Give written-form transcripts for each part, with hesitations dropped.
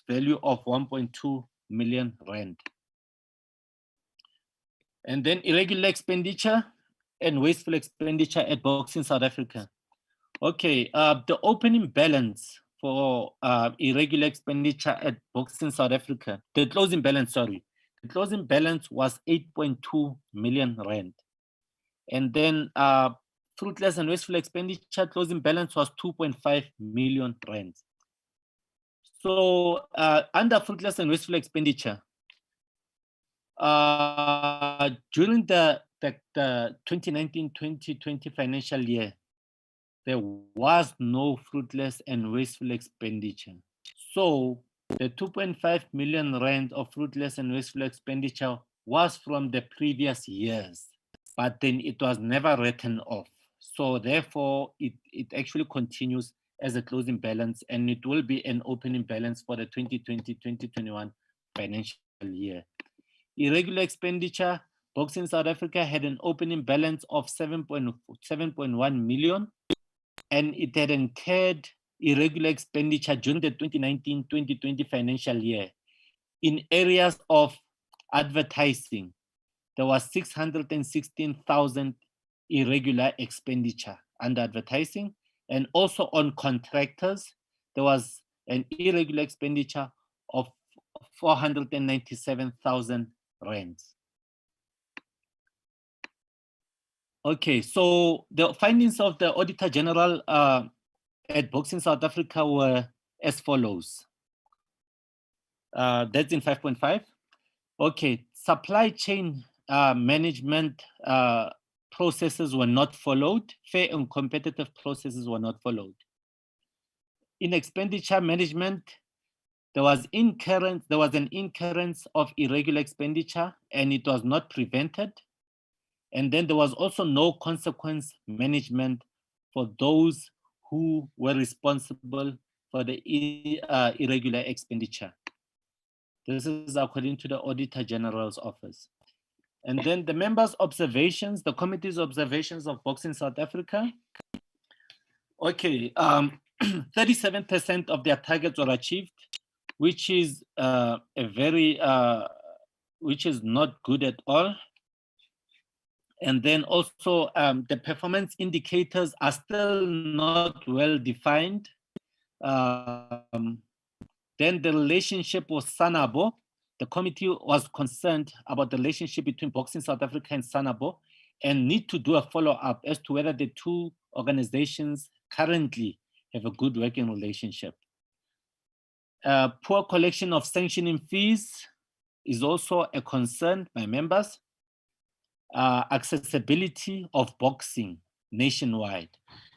value of 1.2 million rand. And then irregular expenditure and wasteful expenditure at Boxing South Africa. Okay, the opening balance for irregular expenditure at Boxing South Africa, the closing balance, sorry. The closing balance was 8.2 million rand. And then fruitless and wasteful expenditure closing balance was 2.5 million rand. So under fruitless and wasteful expenditure, during the 2019-2020 financial year, there was no fruitless and wasteful expenditure. So the 2.5 million rand of fruitless and wasteful expenditure was from the previous years, but then it was never written off. So therefore, it actually continues as a closing balance, and it will be an opening balance for the 2020-2021 financial year. Irregular expenditure, Boxing South Africa had an opening balance of 7.1 million, and it had incurred irregular expenditure during the 2019-2020 financial year in areas of advertising. There was 616,000 irregular expenditure under advertising, and also on contractors, there was an irregular expenditure of 497,000 rands. Okay, so the findings of the Auditor General at Boxing South Africa were as follows. That's in 5.5. Okay, supply chain management processes were not followed. Fair and competitive processes were not followed. In expenditure management, there was an incurrence of irregular expenditure, and it was not prevented. And then there was also no consequence management for those who were responsible for the irregular expenditure. This is according to the Auditor General's office. And then the members' observations, the committee's observations of Boxing South Africa. Okay, 37% of their targets were achieved, which is which is not good at all. And then also the performance indicators are still not well defined. Then the relationship with Sanabo, the committee was concerned about the relationship between Boxing South Africa and Sanabo, and need to do a follow-up as to whether the two organizations currently have a good working relationship. Poor collection of sanctioning fees is also a concern by members. Accessibility of boxing nationwide.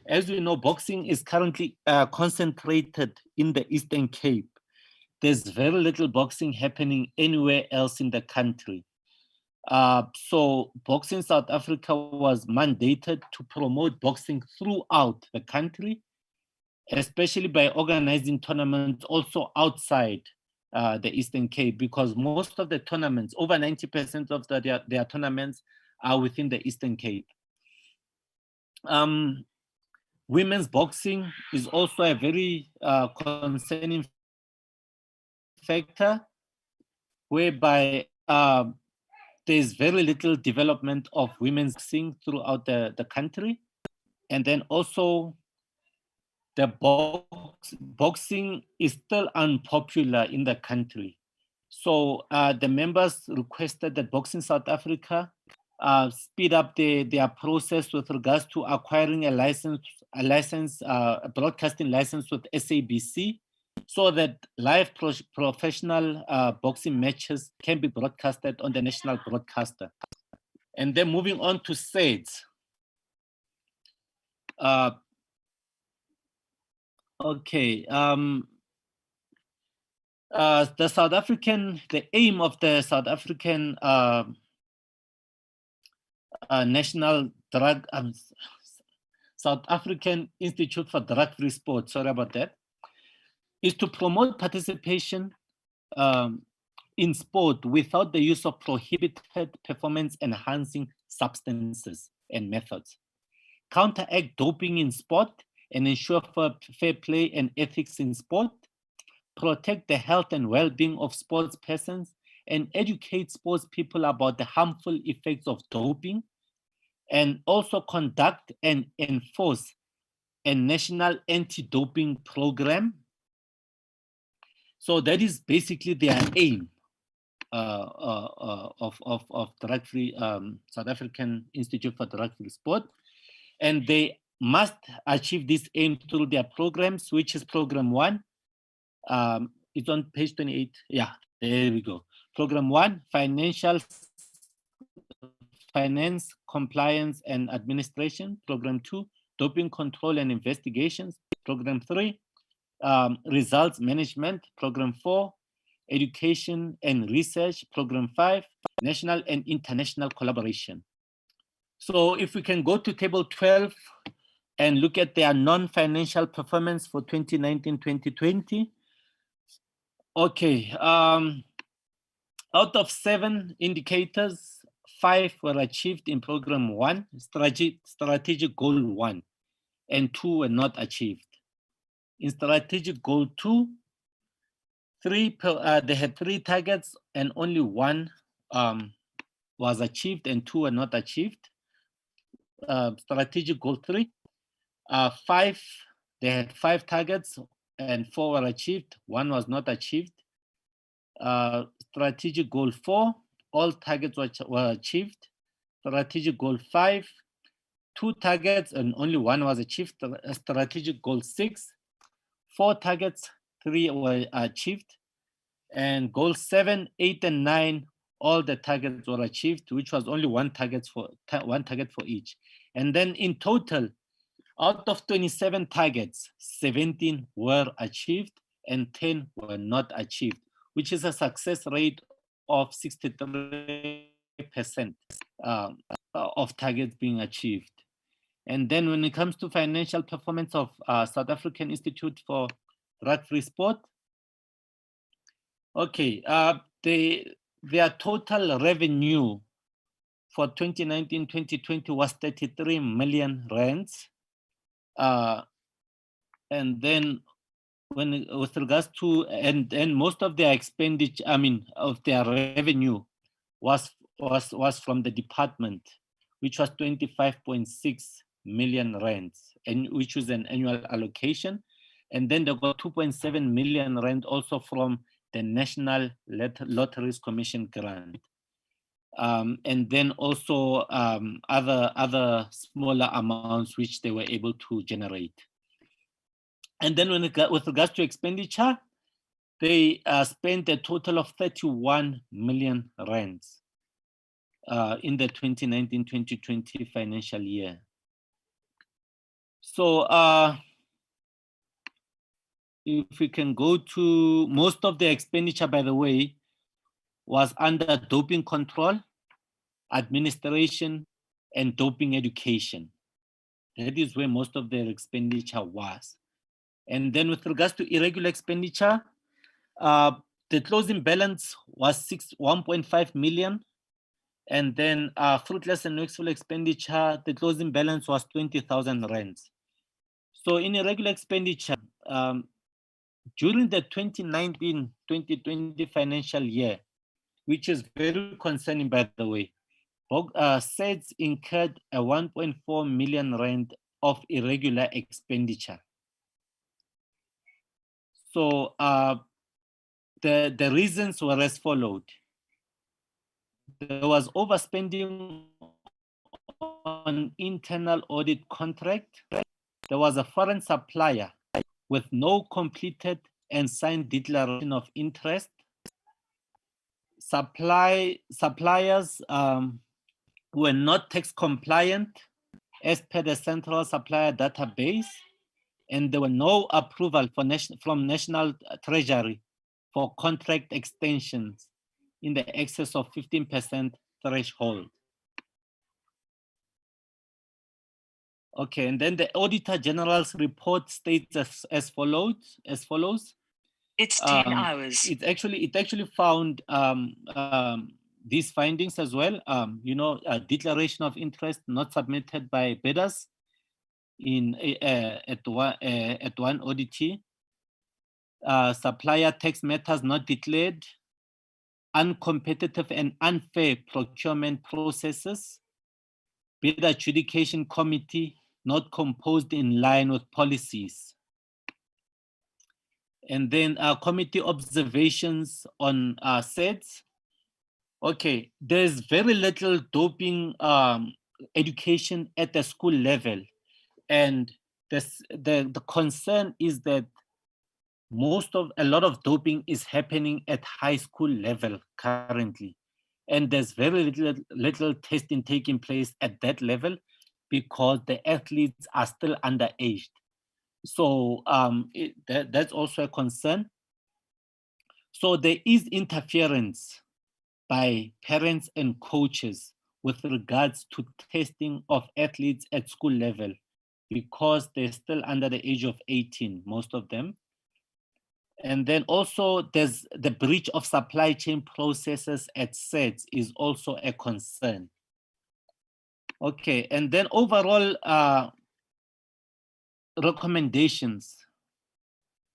As we know, boxing is currently concentrated in the Eastern Cape. There's very little boxing happening anywhere else in the country. So Boxing South Africa was mandated to promote boxing throughout the country, especially by organizing tournaments also outside the Eastern Cape, because most of the tournaments, over 90% of their tournaments are within the Eastern Cape. Women's boxing is also a very concerning factor, whereby there's very little development of women's boxing throughout the country. And then also the boxing is still unpopular in the country. So the members requested that Boxing South Africa speed up their process with regards to acquiring a broadcasting license with SABC, so that live professional boxing matches can be broadcasted on the national broadcaster. And then moving on to SADS. Okay. The aim of the South African National Drug, South African Institute for Drug-Free Sport, sorry about that, is to promote participation in sport without the use of prohibited performance-enhancing substances and methods, counteract doping in sport, and ensure fair play and ethics in sport, protect the health and well-being of sports persons, and educate sports people about the harmful effects of doping, and also conduct and enforce a national anti-doping program. So that is basically their aim of drug-free South African Institute for Drug-Free Sport. And they must achieve this aim through their programs, which is program 1. It's on page 28. Yeah, there we go. Program 1, finance, compliance, and administration. Program 2, doping control and investigations. Program 3, results management. Program 4, education and research. Program 5, national and international collaboration. So if we can go to table 12 and look at their non-financial performance for 2019-2020. Okay, out of 7 indicators, 5 were achieved in program 1, strategic goal 1, and 2 were not achieved. In strategic goal 2, they had 3 targets and only 1 was achieved and 2 were not achieved. Strategic goal 3, 5, they had 5 targets and 4 were achieved, 1 was not achieved. Strategic goal 4, all targets were achieved. Strategic goal 5, 2 targets and only 1 was achieved. Strategic goal 6, 4 targets, 3 were achieved. And goal 7, 8, and 9, all the targets were achieved, which was only 1 target for each. And then in total, out of 27 targets, 17 were achieved and 10 were not achieved, which is a success rate of 63% of targets being achieved. And then when it comes to financial performance of South African Institute for Drug-Free Sport, okay, their total revenue for 2019-2020 was 33 million rands. And then with regards to, and most of their expenditure, of their revenue was from the department, which was 25.6 million rands, and which was an annual allocation. And then they got 2.7 million rand also from the National Lotteries Commission grant. And then also other smaller amounts which they were able to generate. And then with regards to expenditure, they spent a total of 31 million rands in the 2019-2020 financial year. So if we can go to, most of the expenditure, by the way, was under doping control, administration, and doping education. That is where most of their expenditure was. And then with regards to irregular expenditure, the closing balance was 1.5 million. And then fruitless and wasteful expenditure, the closing balance was 20,000 rands. So in irregular expenditure, during the 2019-2020 financial year, which is very concerning, by the way, SEDS incurred a 1.4 million rand of irregular expenditure. So the reasons were as followed. There was overspending on internal audit contract. There was a foreign supplier with no completed and signed declaration of interest. Suppliers were not tax compliant as per the central supplier database, and there were no approval from National Treasury for contract extensions in the excess of 15% threshold. Okay, and then the Auditor General's report states as follows. It's 10 hours. It actually found these findings as well. A declaration of interest not submitted by bidders at one auditee. supplier tax matters not declared, uncompetitive and unfair procurement processes, bid adjudication committee not composed in line with policies. And then committee observations on SEDS. Okay, there's very little doping education at the school level. And the concern is that a lot of doping is happening at high school level currently. And there's very little testing taking place at that level because the athletes are still underaged. So that's also a concern. So there is interference by parents and coaches with regards to testing of athletes at school level because they're still under the age of 18, most of them. And then also there's the breach of supply chain processes at SEDS is also a concern. Okay, and then overall recommendations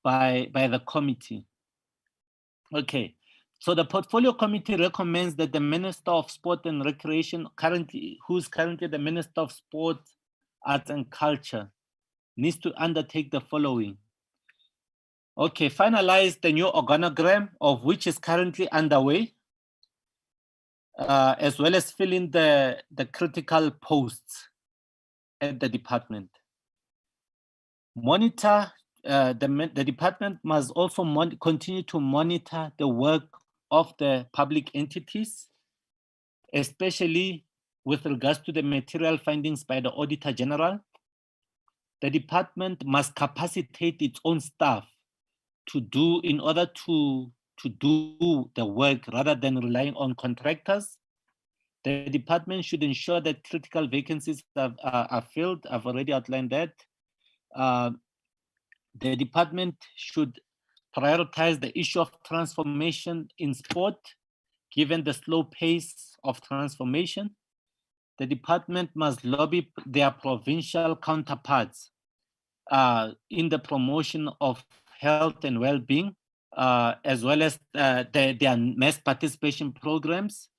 by the committee. Okay, so the portfolio committee recommends that the Minister of Sport and Recreation, who's currently the Minister of Sport, Arts and Culture, needs to undertake the following. Okay, finalize the new organogram of which is currently underway, as well as fill in the critical posts at the department. Monitor, the department must also continue to monitor the work of the public entities, especially with regards to the material findings by the Auditor General. The department must capacitate its own staff in order to do the work rather than relying on contractors. The department should ensure that critical vacancies are filled. I've already outlined that. The department should prioritize the issue of transformation in sport, given the slow pace of transformation. The department must lobby their provincial counterparts in the promotion of health and well-being, as well as their mass participation programs,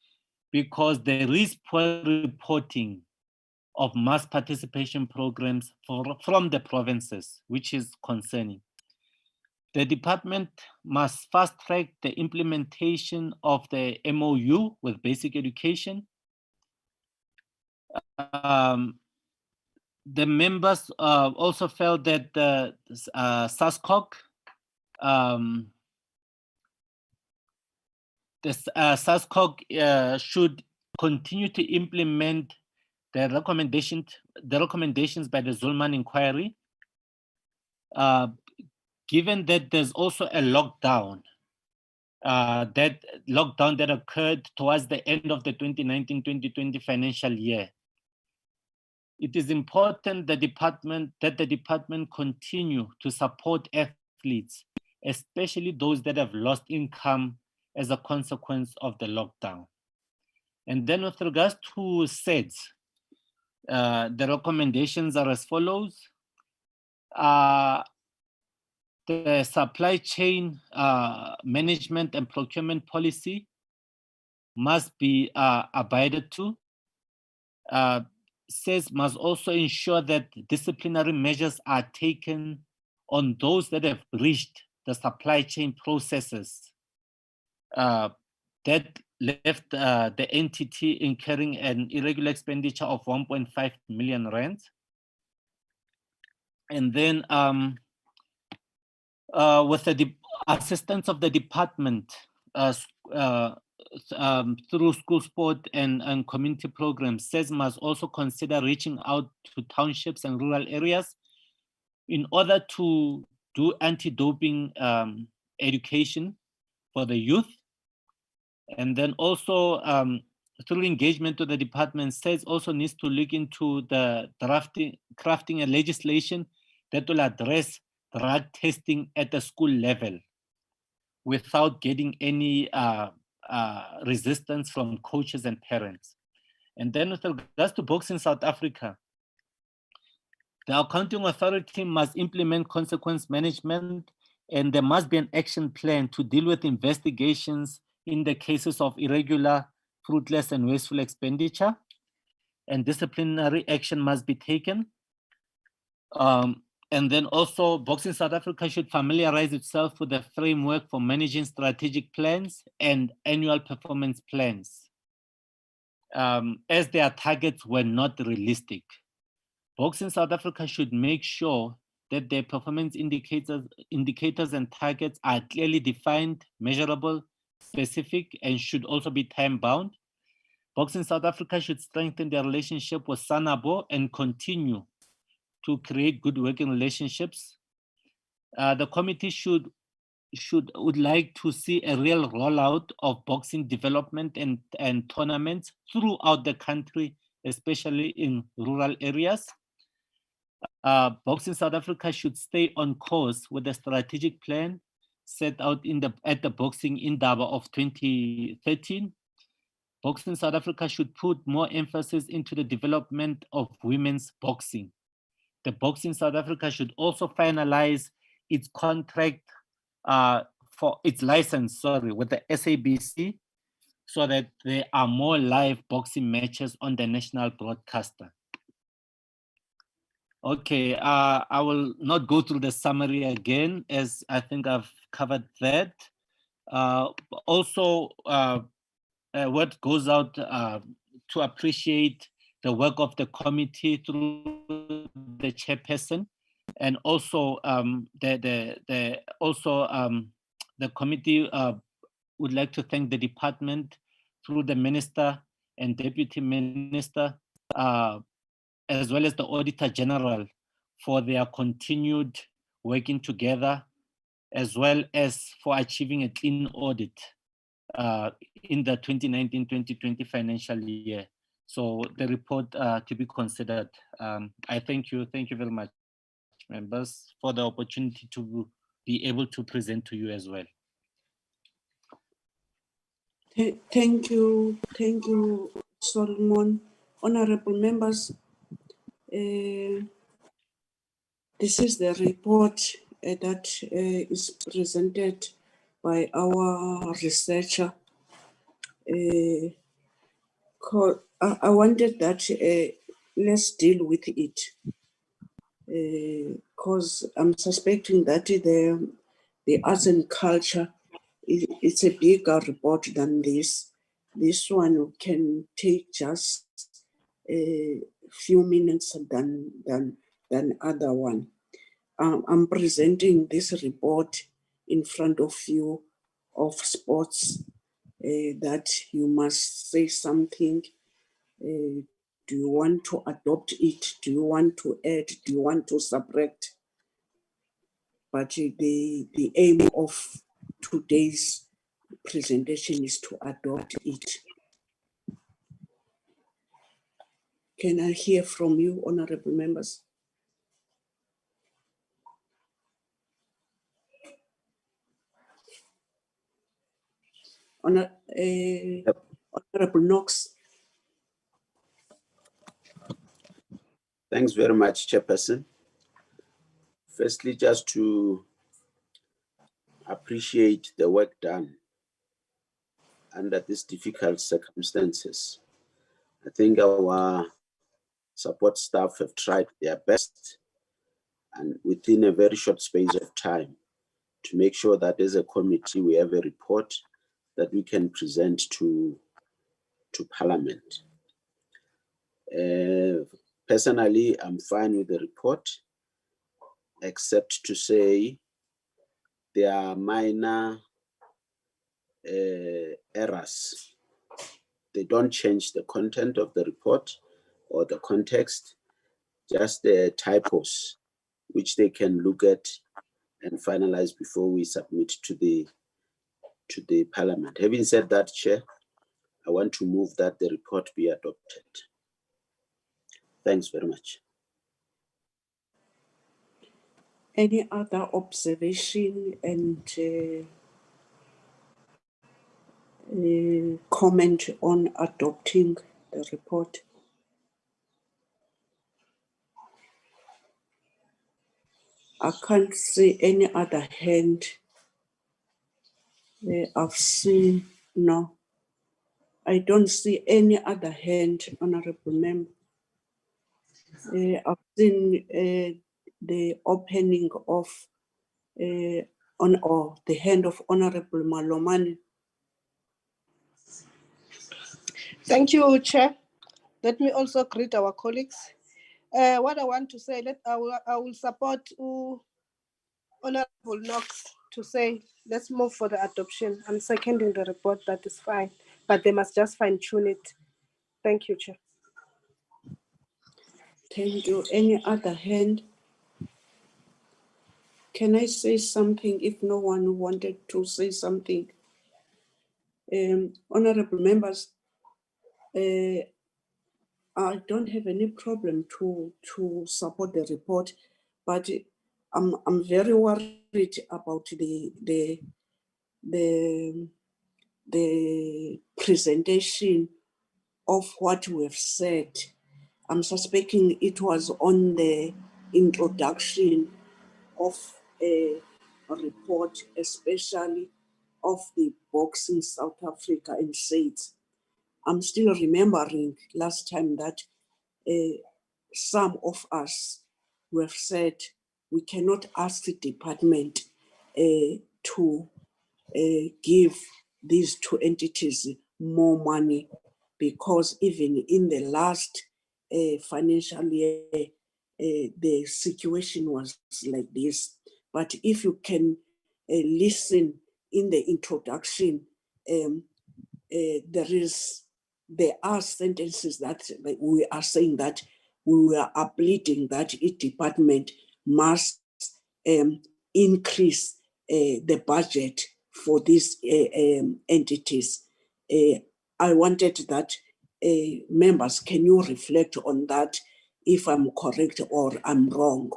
because there is poor reporting of mass participation programs from the provinces, which is concerning. The department must fast track the implementation of the MOU with basic education. The members also felt that the SASCOC, should continue to implement the recommendations by the Zulman inquiry, given that there's also a lockdown that occurred towards the end of the 2019-2020 financial year. It is important that the department continue to support athletes, especially those that have lost income as a consequence of the lockdown. And then with regards to SEDS, the recommendations are as follows. The supply chain management and procurement policy must be abided to. SEDS must also ensure that disciplinary measures are taken on those that have breached the supply chain processes that left the entity incurring an irregular expenditure of 1.5 million rand. And then with the assistance of the department through school sport and community programs, SEDS must also consider reaching out to townships and rural areas in order to do anti-doping education for the youth. And then also through engagement to the department, SEDS also needs to look into the crafting a legislation that will address drug testing at the school level without getting any resistance from coaches and parents. And then with regards to boxing South Africa, the accounting authority must implement consequence management And there must be an action plan to deal with investigations in the cases of irregular, fruitless, and wasteful expenditure. And disciplinary action must be taken. And then also, Boxing South Africa should familiarize itself with the framework for managing strategic plans and annual performance plans, as their targets were not realistic. Boxing South Africa should make sure that their performance indicators and targets are clearly defined, measurable, specific, and should also be time-bound. Boxing South Africa should strengthen their relationship with SANABO and continue to create good working relationships. The committee would like to see a real rollout of boxing development and tournaments throughout the country, especially in rural areas. Boxing South Africa should stay on course with the strategic plan set out at the Boxing Indaba of 2013. Boxing South Africa should put more emphasis into the development of women's boxing. The Boxing South Africa should also finalize its contract for its license, with the SABC, so that there are more live boxing matches on the national broadcaster. Okay, I will not go through the summary again, as I think I've covered that. Also, what goes out to appreciate the work of the committee through the chairperson, and also the committee would like to thank the department through the minister and deputy minister, as well as the Auditor General, for their continued working together, as well as for achieving a clean audit in the 2019-2020 financial year. So the report to be considered. I thank you very much, members, for the opportunity to be able to present to you as well. Thank you, Solomon. Honorable members, this is the report that is presented by our researcher. I wanted that let's deal with it, because I'm suspecting that the arts and culture, it's a bigger report than this. This one can take just a few minutes than other one. I'm presenting this report in front of you of sports, that you must say something. Do you want to adopt it? Do you want to add? Do you want to subtract? But the aim of today's presentation is to adopt it. Can I hear from you, honorable members? Honorable Knox. Thanks very much, Chairperson. Firstly, just to appreciate the work done under these difficult circumstances. I think our support staff have tried their best, and within a very short space of time, to make sure that as a committee we have a report that we can present to Parliament. Personally, I'm fine with the report, except to say there are minor errors. They don't change the content of the report or the context, just the typos, which they can look at and finalize before we submit to the Parliament. Having said that, Chair, I want to move that the report be adopted. Thanks very much. Any other observation and comment on adopting the report? I can't see any other hand. I've seen, no. I don't see any other hand, Honorable Member. I've seen the opening of the hand of Honorable Malomani. Thank you, Chair. Let me also greet our colleagues. What I want to say, I will support Honorable Knox to say, let's move for the adoption. I'm seconding the report, that is fine, but they must just fine tune it. Thank you, Chair. Thank you. Any other hand? Can I say something if no one wanted to say something? Honorable members, I don't have any problem to support the report, but I'm very worried about the presentation of what we have said. I'm suspecting it was on the introduction of a report, especially of the box in South Africa and SAIDS. I'm still remembering last time that some of us who have said we cannot ask the department to give these two entities more money, because even in the last financial year, the situation was like this. But if you can listen in the introduction, there are sentences that we are saying that we are pleading that each department must increase the budget for these entities. I wanted that members, can you reflect on that if I'm correct or I'm wrong,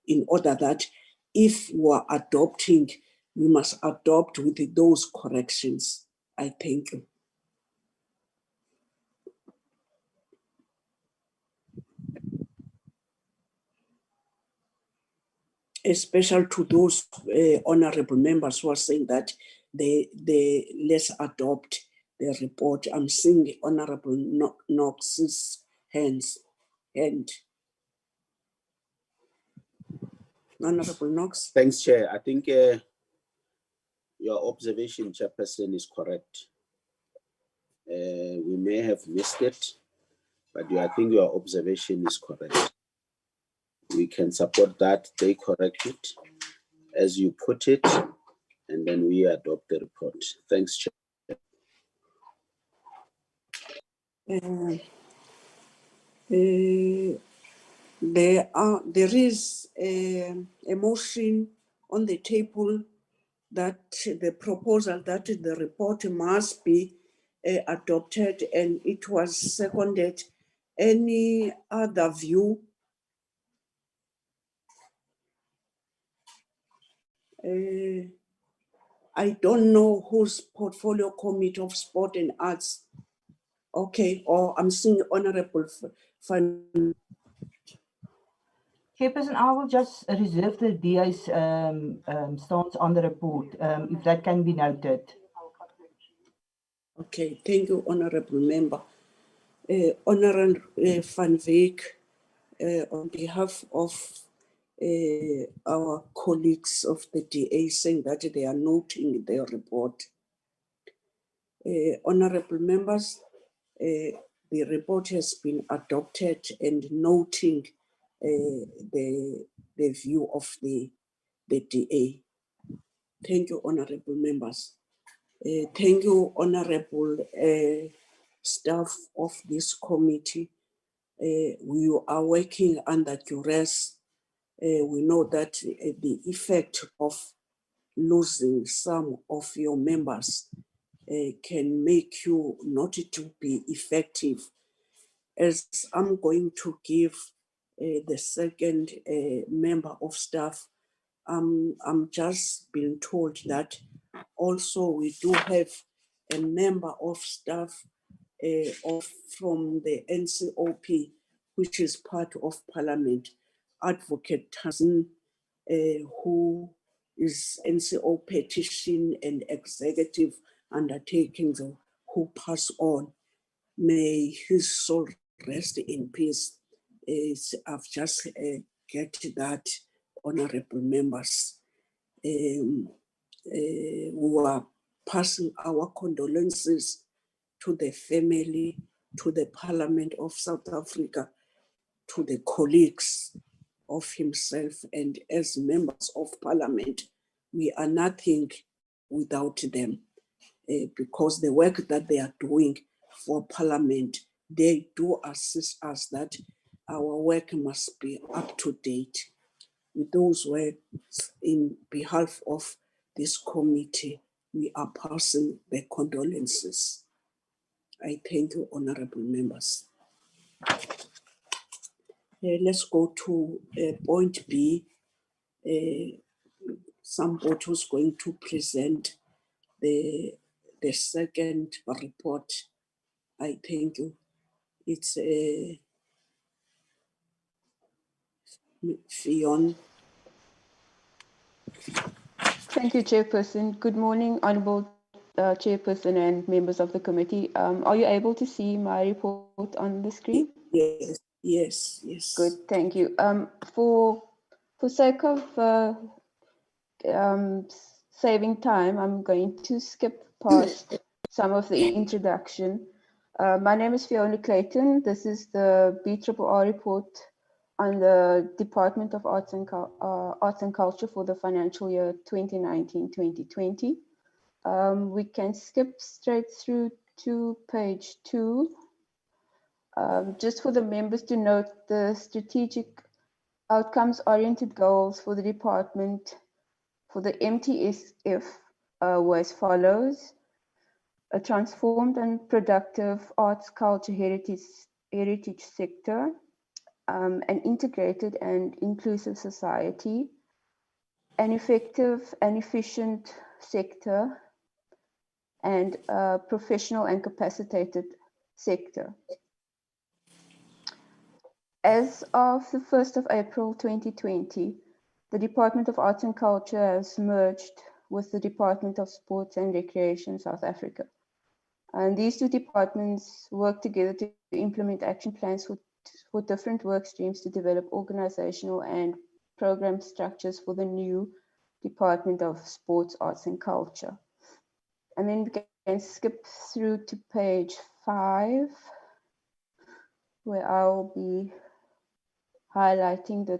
in order that if we are adopting, we must adopt with those corrections. I thank you. Especially to those honorable members who are saying that let's adopt the report. I'm seeing Honorable Knox's hand. Honorable Knox. Thanks, Chair. I think your observation, Chairperson, is correct. We may have missed it, but I think your observation is correct. We can support that, they correct it as you put it, and then we adopt the report. Thanks, Chair. There is a motion on the table that the proposal that the report must be adopted, and it was seconded. Any other view? I don't know whose portfolio committee of sport and arts. Okay, or I'm seeing Honorable Fan. Chairperson, I will just reserve the DA's stance on the report, if that can be noted. Okay, thank you, Honorable Member. Honorable Van Wyk, on behalf of our colleagues of the DA, saying that they are noting their report. Honorable members, the report has been adopted and noting the view of the DA. Thank you, honorable members. Thank you, honorable staff of this committee. We are working under duress. We know that the effect of losing some of your members can make you not to be effective. As I'm going to give the second member of staff, I'm just being told that also we do have a member of staff from the NCOP, which is part of Parliament, Advocate Tazin, who is NCO petition and executive undertakings who pass on. May his soul rest in peace. I've just get that, honorable members. We are passing our condolences to the family, to the Parliament of South Africa, to the colleagues of himself, and as members of Parliament, we are nothing without them, because the work that they are doing for Parliament, they do assist us that our work must be up to date. With those words, in behalf of this committee, we are passing the condolences. I thank you, honorable members. Let's go to point B. Somebody who's going to present the second report. I thank you. It's Fiona. Thank you, Chairperson. Good morning, Honourable Chairperson and members of the committee. Are you able to see my report on the screen? Yes, yes, yes. Good, thank you. For sake of saving time, I'm going to skip past some of the introduction. My name is Fiona Clayton. This is the BRRR report on the Department of Arts and Culture for the financial year 2019-2020. We can skip straight through to page 2. Just for the members to note the strategic outcomes-oriented goals for the department for the MTSF were as follows: a transformed and productive arts, culture, heritage sector, an integrated and inclusive society, an effective and efficient sector, and a professional and capacitated sector. As of the 1st of April 2020, the Department of Arts and Culture has merged with the Department of Sports and Recreation South Africa. And these two departments work together to implement action plans for different work streams to develop organizational and program structures for the new Department of Sports, Arts and Culture. And then we can skip through to page 5, where I'll be highlighting the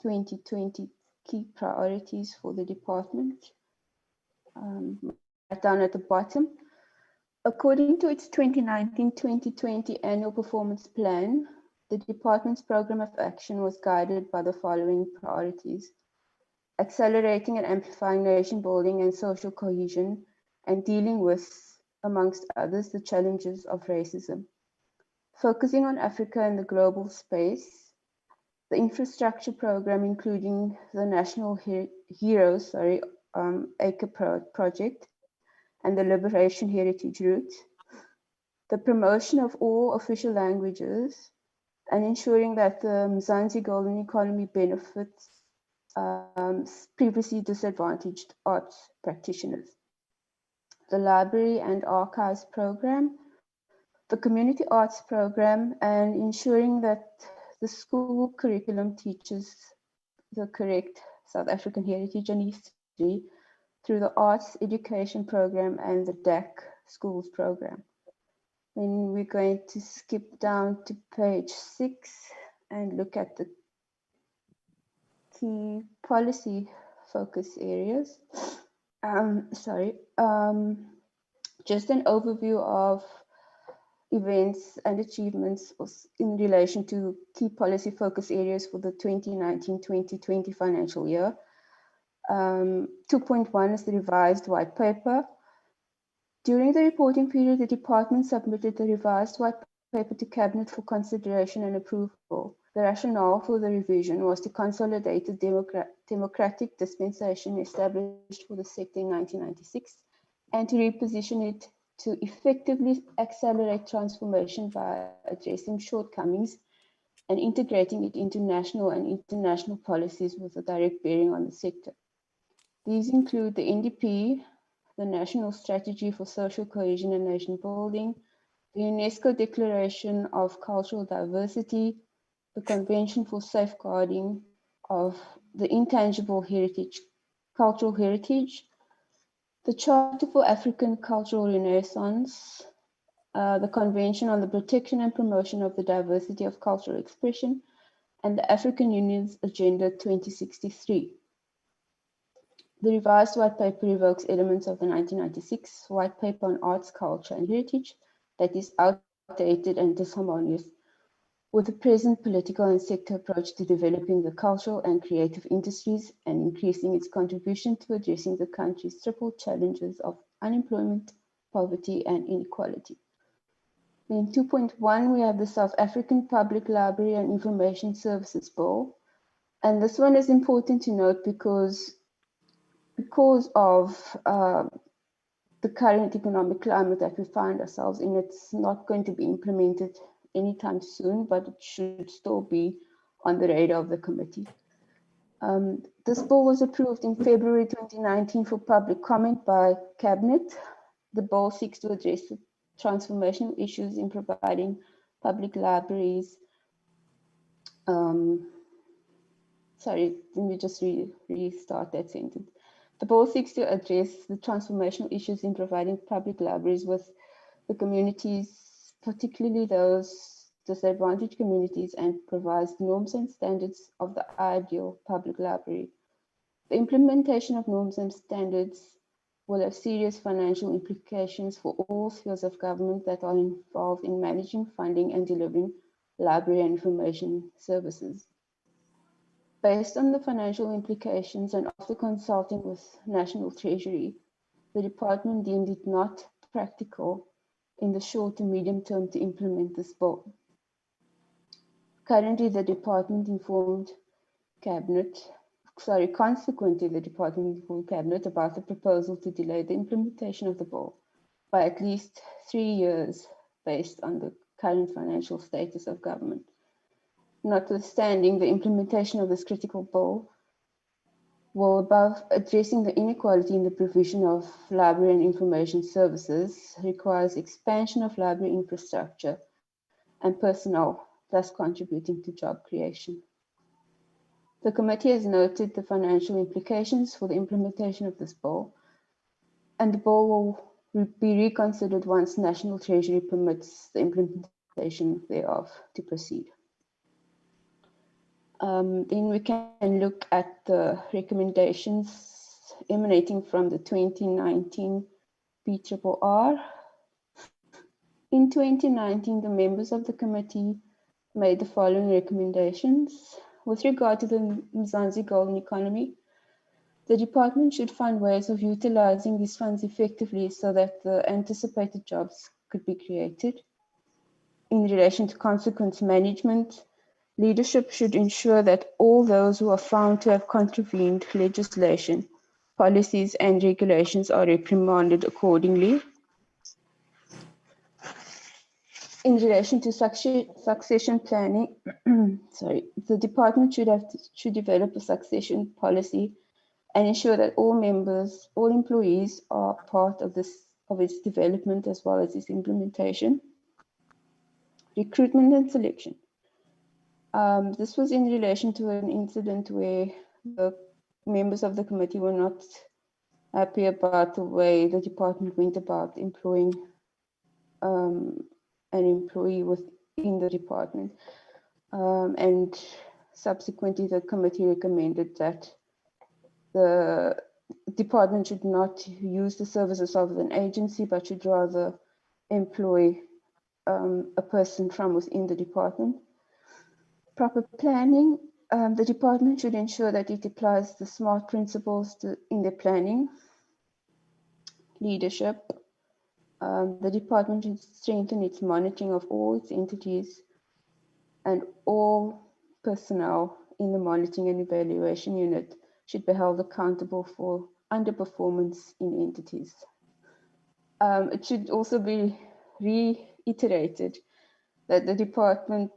2019-2020 key priorities for the department. Right down at the bottom. According to its 2019-2020 annual performance plan, the department's program of action was guided by the following priorities: accelerating and amplifying nation building and social cohesion, and dealing with, amongst others, the challenges of racism. Focusing on Africa and the global space, the infrastructure program, including the National Heroes Acre project and the Liberation Heritage Route, the promotion of all official languages, and ensuring that the Mzansi Golden Economy benefits previously disadvantaged arts practitioners. The Library and Archives program, the Community Arts program, and ensuring that the school curriculum teaches the correct South African heritage and history through the Arts Education program and the DAC Schools program. Then we're going to skip down to page 6 and look at the key policy focus areas. Just an overview of events and achievements in relation to key policy focus areas for the 2019-2020 financial year. 2.1 is the revised white paper. During the reporting period, the department submitted the revised white paper to Cabinet for consideration and approval. The rationale for the revision was to consolidate the democratic dispensation established for the sector in 1996 and to reposition it to effectively accelerate transformation by addressing shortcomings and integrating it into national and international policies with a direct bearing on the sector. These include the NDP, the National Strategy for Social Cohesion and Nation Building, the UNESCO Declaration of Cultural Diversity, the Convention for Safeguarding of the Intangible Heritage, Cultural Heritage, the Charter for African Cultural Renaissance, the Convention on the Protection and Promotion of the Diversity of Cultural Expression, and the African Union's Agenda 2063. The revised white paper evokes elements of the 1996 white paper on arts, culture, and heritage that is outdated and disharmonious with the present political and sector approach to developing the cultural and creative industries and increasing its contribution to addressing the country's triple challenges of unemployment, poverty, and inequality. In 2.1, we have the South African Public Library and Information Services Bill. And this one is important to note because of the current economic climate that we find ourselves in. It's not going to be implemented anytime soon, but it should still be on the radar of the committee. This bill was approved in February 2019 for public comment by Cabinet. The bill seeks to address the transformational issues in providing public libraries. Sorry, let me just restart that sentence. The bill seeks to address the transformational issues in providing public libraries with the communities, particularly those disadvantaged communities, and provides norms and standards of the ideal public library. The implementation of norms and standards will have serious financial implications for all spheres of government that are involved in managing, funding, and delivering library and information services. Based on the financial implications and after consulting with National Treasury, the department deemed it not practical in the short to medium term to implement this bill. Currently, the department informed consequently, the department informed Cabinet about the proposal to delay the implementation of the bill by at least 3 years based on the current financial status of government. Notwithstanding, the implementation of this critical bill will, above addressing the inequality in the provision of library and information services, requires expansion of library infrastructure and personnel, thus contributing to job creation. The committee has noted the financial implications for the implementation of this bill, and the bill will be reconsidered once National Treasury permits the implementation thereof to proceed. Then we can look at the recommendations emanating from the 2019 BRRR. In 2019, the members of the committee made the following recommendations. With regard to the Mzansi Golden Economy, the department should find ways of utilizing these funds effectively so that the anticipated jobs could be created. In relation to consequence management, leadership should ensure that all those who are found to have contravened legislation, policies, and regulations are reprimanded accordingly. In relation to succession planning, the department should develop a succession policy and ensure that all employees are part of its development as well as its implementation. Recruitment and selection. This was in relation to an incident where the members of the committee were not happy about the way the department went about employing an employee within the department. And subsequently, the committee recommended that the department should not use the services of an agency, but should rather employ a person from within the department. Proper planning. The department should ensure that it applies the SMART principles in their planning. Leadership. The department should strengthen its monitoring of all its entities and all personnel in the monitoring and evaluation unit should be held accountable for underperformance in entities. It should also be reiterated that the department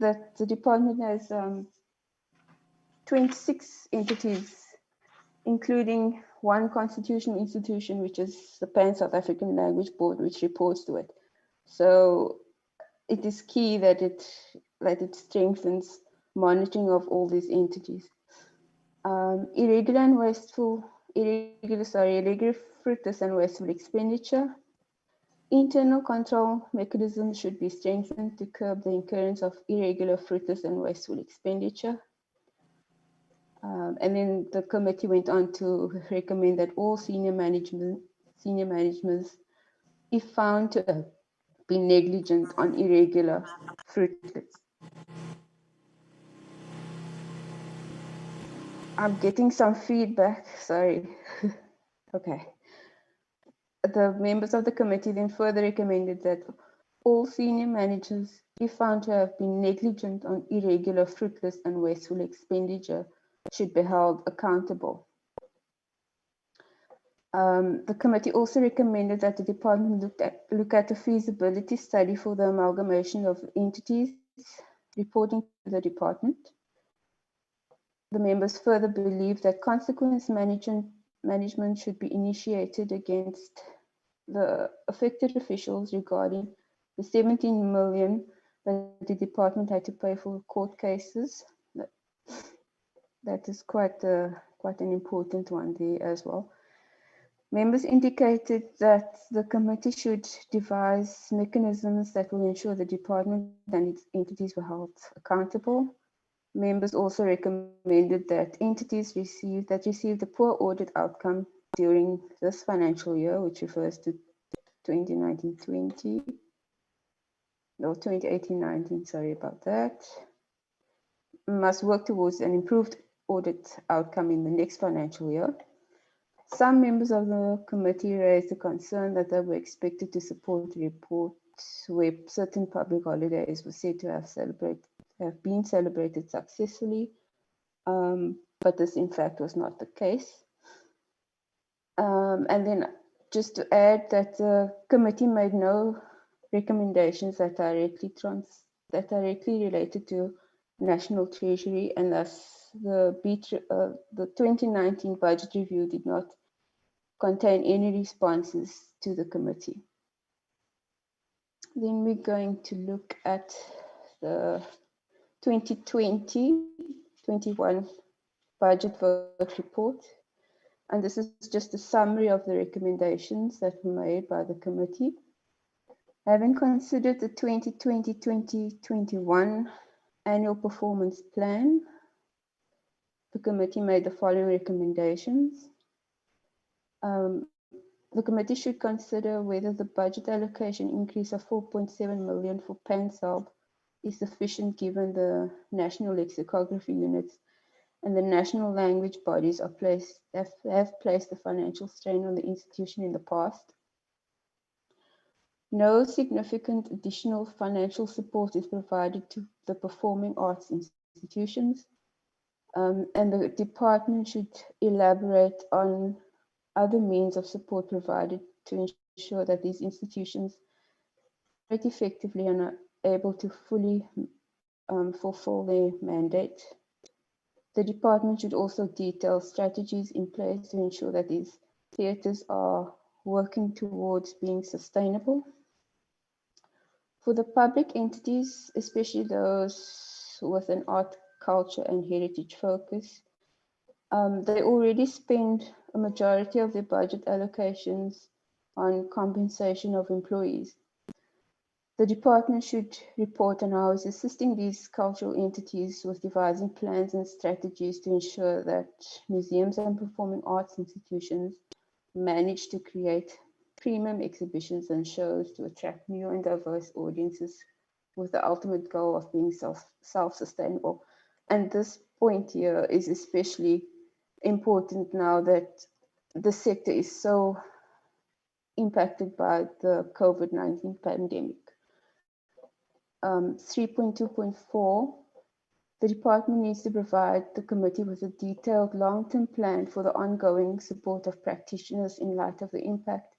that the department has 26 entities, including one constitutional institution, which is the Pan South African Language Board, which reports to it. So it is key that it strengthens monitoring of all these entities. Irregular, fruitless and wasteful expenditure. Internal control mechanisms should be strengthened to curb the occurrence of irregular, fruitless and wasteful expenditure. And then the committee went on to recommend that all senior managements, if found to have been negligent on irregular, fruitless. I'm getting some feedback, sorry. Okay. The members of the committee then further recommended that all senior managers, if found to have been negligent on irregular, fruitless and wasteful expenditure, should be held accountable. The committee also recommended that the department look at a feasibility study for the amalgamation of entities reporting to the department. The members further believe that consequence management should be initiated against the affected officials regarding the 17 million that the department had to pay for court cases. That is quite an important one there as well. Members indicated that the committee should devise mechanisms that will ensure the department and its entities were held accountable. Members also recommended that entities that received a poor audit outcome during this financial year, which refers to 2019-20, no, 2018-19, sorry about that, must work towards an improved audit outcome in the next financial year. Some members of the committee raised the concern that they were expected to support reports where certain public holidays were said to have been celebrated successfully, but this in fact was not the case. And then just to add that the committee made no recommendations that directly related to National Treasury, and thus the 2019 budget review did not contain any responses to the committee. Then we're going to look at the 2020-21 budget vote report. And this is just a summary of the recommendations that were made by the committee. Having considered the 2020-2021 annual performance plan, the committee made the following recommendations. The committee should consider whether the budget allocation increase of 4.7 million for PANSALB is sufficient given the national lexicography units and the national language bodies have placed the financial strain on the institution in the past. No significant additional financial support is provided to the performing arts institutions, and the department should elaborate on other means of support provided to ensure that these institutions operate effectively and are able to fully fulfill their mandate. The department should also detail strategies in place to ensure that these theatres are working towards being sustainable. For the public entities, especially those with an art, culture and heritage focus, they already spend a majority of their budget allocations on compensation of employees. The department should report on how it's assisting these cultural entities with devising plans and strategies to ensure that museums and performing arts institutions manage to create premium exhibitions and shows to attract new and diverse audiences with the ultimate goal of being self-sustainable. And this point here is especially important now that the sector is so impacted by the COVID-19 pandemic. 3.2.4, the department needs to provide the committee with a detailed long-term plan for the ongoing support of practitioners in light of the impact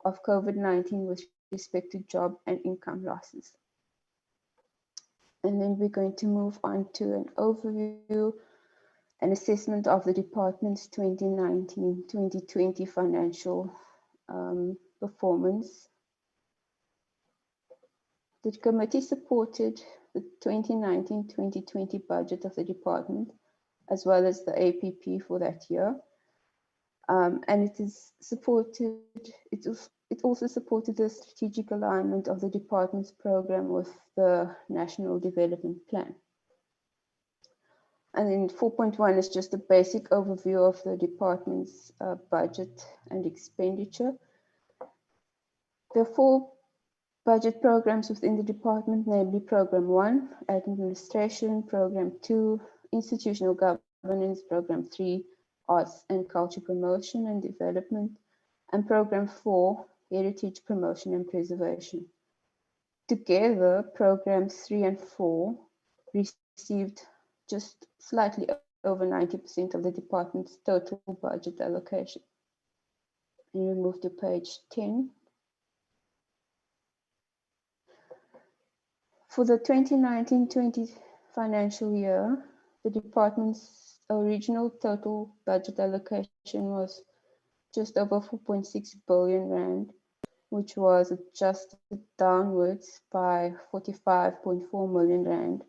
of COVID-19 with respect to job and income losses. And then we're going to move on to an overview and assessment of the department's 2019-2020 financial performance. The committee supported the 2019-2020 budget of the department, as well as the APP for that year. And it also supported the strategic alignment of the department's program with the National Development Plan. And then 4.1 is just a basic overview of the department's budget and expenditure. There are 4 budget programs within the department, namely Program 1, Administration, Program 2, Institutional Governance, Program 3, Arts and Culture Promotion and Development, and Program 4, Heritage Promotion and Preservation. Together, Programs 3 and 4 received just slightly over 90% of the department's total budget allocation. And we move to page 10. For the 2019-20 financial year, the department's original total budget allocation was just over 4.6 billion rand, which was adjusted downwards by 45.4 million rand,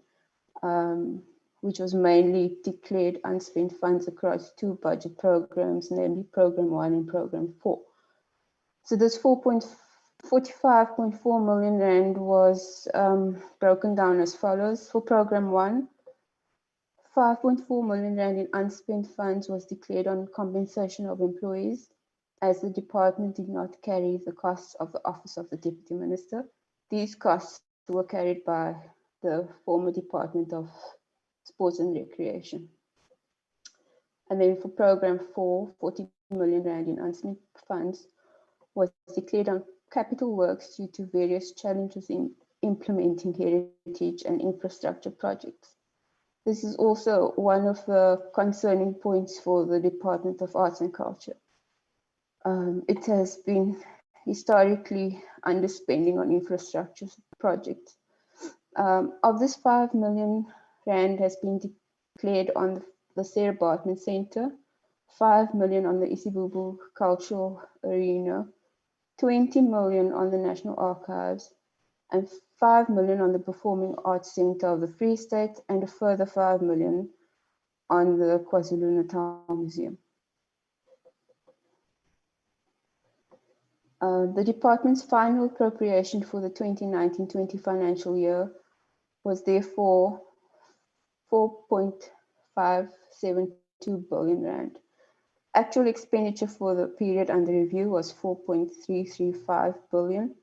which was mainly declared unspent funds across 2 budget programs, namely Program 1 and Program 4. So this 45.4 million rand was broken down as follows. For Program 1, 5.4 million rand in unspent funds was declared on compensation of employees, as the department did not carry the costs of the Office of the Deputy Minister. These costs were carried by the former Department of Sports and Recreation. And then for Program 4, 40 million rand in unspent funds was declared on capital works due to various challenges in implementing heritage and infrastructure projects. This is also one of the concerning points for the Department of Arts and Culture. It has been historically underspending on infrastructure projects. Of this 5 million rand has been declared on the Sarah Bartman Center, 5 million on the Isibubu Cultural Arena, 20 million on the National Archives, and 5 million on the Performing Arts Center of the Free State, and a further 5 million on the KwaZulu-Natal Museum. The department's final appropriation for the 2019-20 financial year was therefore 4.572 billion rand. Actual expenditure for the period under review was 4.335 billion,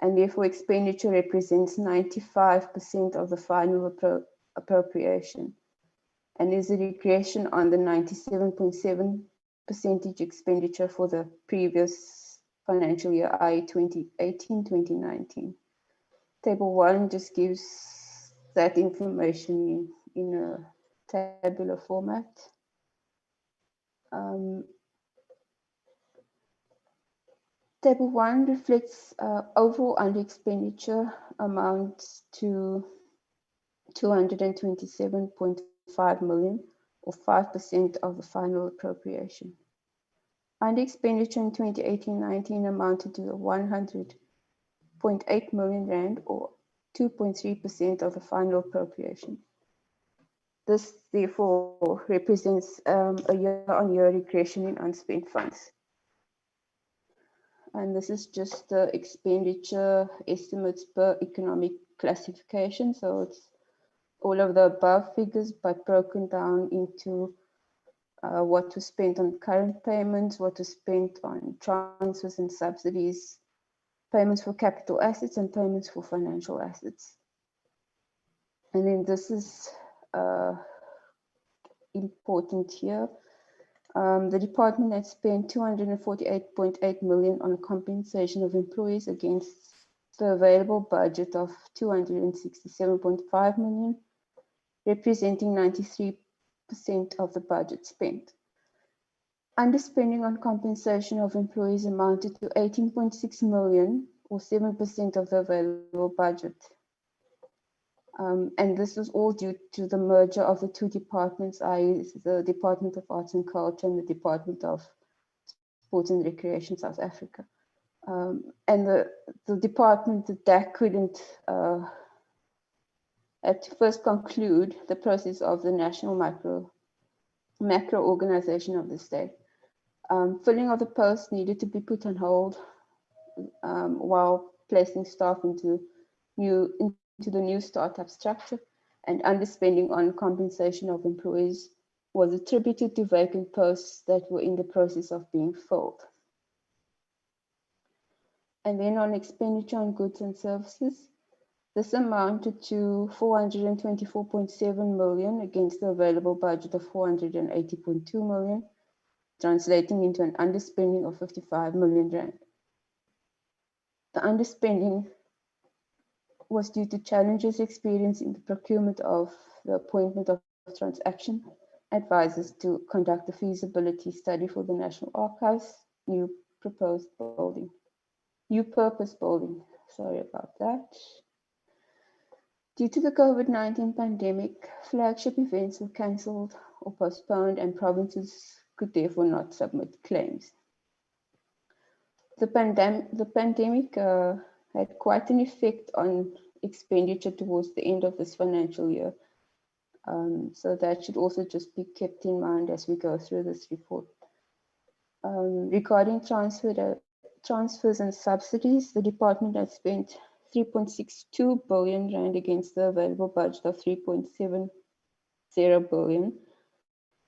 and therefore expenditure represents 95% of the final appropriation, and is a regression on the 97.7% expenditure for the previous financial year, i.e. 2018-2019. Table 1 just gives that information in a tabular format. Table 1 reflects overall under expenditure amounts to 227.5 million, or 5% of the final appropriation. Under expenditure in 2018-19 amounted to 100.8 million rand, or 2.3% of the final appropriation. This therefore represents a year-on-year regression in unspent funds. And this is just the expenditure estimates per economic classification. So it's all of the above figures, but broken down into what was spent on current payments, what was spent on transfers and subsidies, payments for capital assets, and payments for financial assets. And then this is important here. The department had spent 248.8 million on compensation of employees against the available budget of 267.5 million, representing 93% of the budget spent. Underspending on compensation of employees amounted to 18.6 million, or 7% of the available budget. And this was all due to the merger of the two departments, i.e. the Department of Arts and Culture and the Department of Sport and Recreation South Africa. And the department, the DAC, couldn't had to first conclude the process of the national macro organization of the state. Filling of the post needed to be put on hold while placing staff into the new startup structure, and underspending on compensation of employees was attributed to vacant posts that were in the process of being filled. And then on expenditure on goods and services, this amounted to 424.7 million against the available budget of 480.2 million, translating into an underspending of 55 million rand. The underspending was due to challenges experienced in the procurement of the appointment of transaction advisors to conduct the feasibility study for the National Archives, new purpose building, sorry about that. Due to the COVID-19 pandemic, flagship events were cancelled or postponed, and provinces could therefore not submit claims. The pandemic had quite an effect on expenditure towards the end of this financial year. So that should also just be kept in mind as we go through this report. Regarding transfers and subsidies, the department has spent 3.62 billion rand against the available budget of 3.70 billion,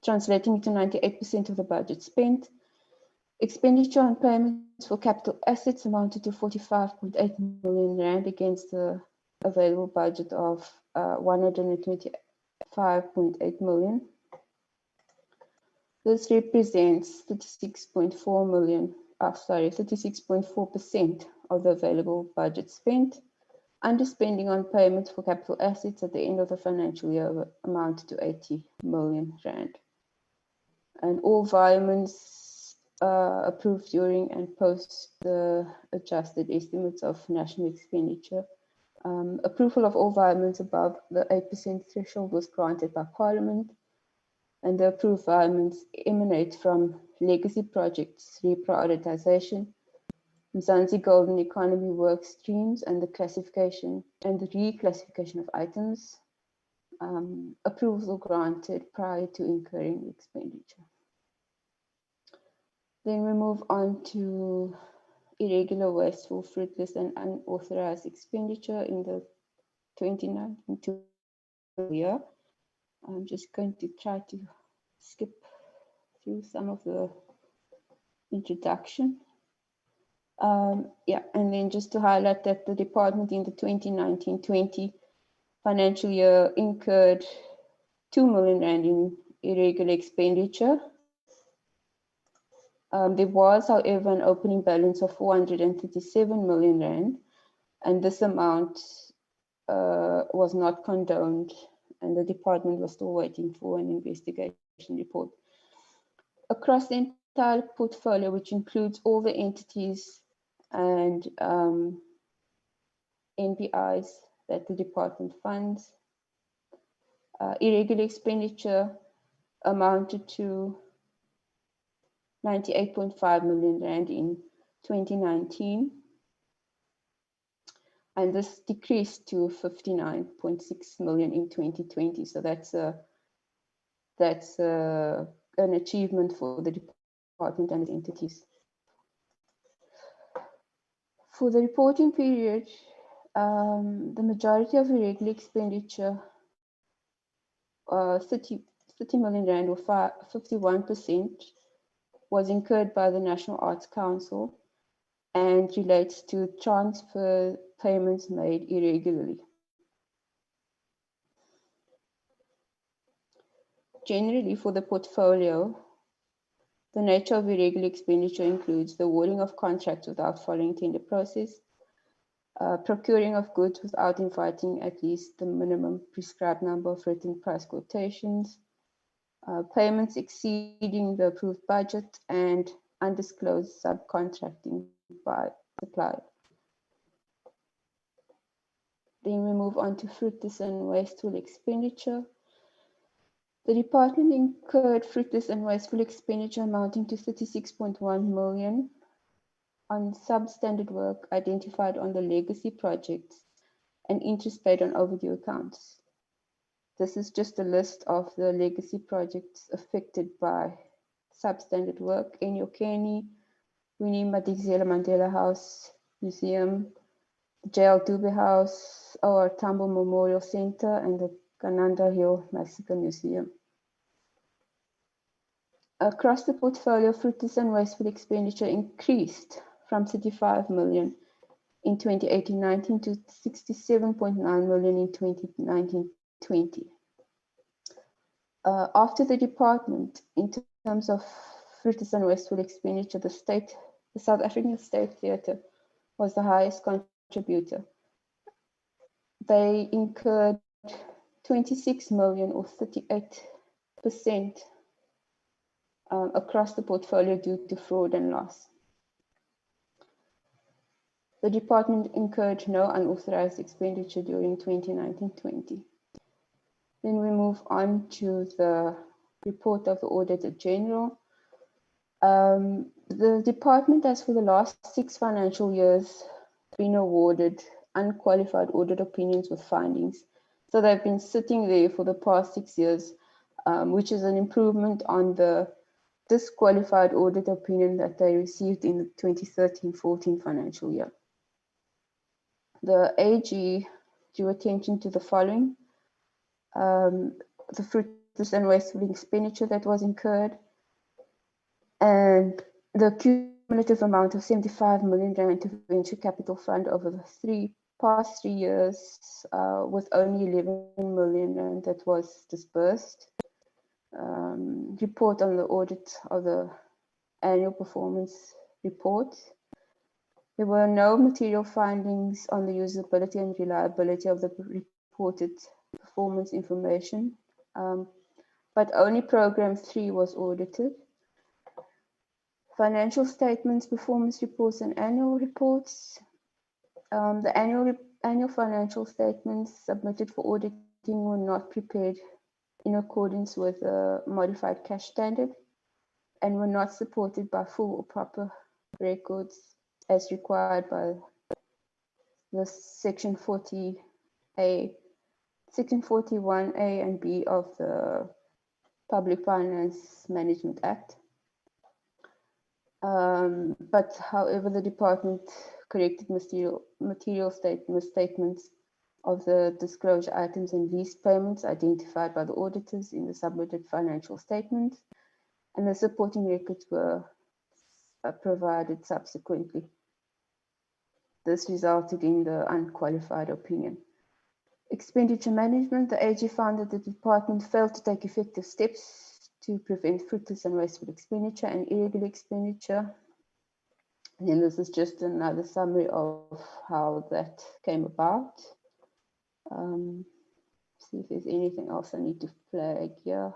translating to 98% of the budget spent. Expenditure on payments for capital assets amounted to 45.8 million rand against the available budget of 125.8 million. This represents 36.4% of the available budget spent. Underspending on payments for capital assets at the end of the financial year amounted to 80 million rand. And all environments approved during and post the adjusted estimates of national expenditure. Approval of all environments above the 8% threshold was granted by Parliament, and the approved environments emanate from legacy projects, reprioritization, Mzansi Golden Economy work streams, and the classification and the reclassification of items. Approvals were granted prior to incurring expenditure. Then we move on to irregular, wasteful, fruitless, and unauthorized expenditure in the 2019 year. I'm just going to try to skip through some of the introduction. And then just to highlight that the department in the 2019-20 financial year incurred 2 million rand in irregular expenditure. There was, however, an opening balance of 437 million rand, and this amount was not condoned, and the department was still waiting for an investigation report. Across the entire portfolio, which includes all the entities and NPIs that the department funds, irregular expenditure amounted to 98.5 million rand in 2019, and this decreased to 59.6 million in 2020. So that's an achievement for the department and its entities. For the reporting period, the majority of irregular expenditure, 30 million rand or 51%, was incurred by the National Arts Council and relates to transfer payments made irregularly. Generally, for the portfolio, the nature of irregular expenditure includes the awarding of contracts without following tender process, procuring of goods without inviting at least the minimum prescribed number of written price quotations, payments exceeding the approved budget, and undisclosed subcontracting by supplier. Then we move on to fruitless and wasteful expenditure. The department incurred fruitless and wasteful expenditure amounting to 36.1 million on substandard work identified on the legacy projects and interest paid on overdue accounts. This is just a list of the legacy projects affected by substandard work: Enyokeni, Winnie Madikizela Mandela House Museum, the J.L. Dube House, our Tambo Memorial Center, and the Kananda Hill Massacre Museum. Across the portfolio, fruitless and wasteful expenditure increased from 35 million in 2018-19 to 67.9 million in 2019-20. After the department, in terms of fruitless and wasteful expenditure, the South African State Theatre was the highest contributor. They incurred 26 million or 38% across the portfolio due to fraud and loss. The department incurred no unauthorized expenditure during 2019-20. Then we move on to the report of the Auditor General. The department has for the last 6 financial years been awarded unqualified audit opinions with findings. So they've been sitting there for the past 6 years, which is an improvement on the disqualified audit opinion that they received in the 2013-14 financial year. The AG drew attention to the following: the fruitless and wasteful expenditure that was incurred, and the cumulative amount of 75 million rand to venture capital fund over the past 3 years, with only 11 million rand that was disbursed. Report on the audit of the annual performance report. There were no material findings on the usability and reliability of the reported performance information, but only Program 3 was audited. Financial statements, performance reports, and annual reports. The annual financial statements submitted for auditing were not prepared in accordance with the modified cash standard and were not supported by full or proper records as required by the Section 40A, Section 41A and B of the Public Finance Management Act. But however, the department corrected material statements of the disclosure items and lease payments identified by the auditors in the submitted financial statements, and the supporting records were provided subsequently. This resulted in the unqualified opinion. Expenditure management. The AG found that the department failed to take effective steps to prevent fruitless and wasteful expenditure and irregular expenditure. And then this is just another summary of how that came about. See if there's anything else I need to flag here.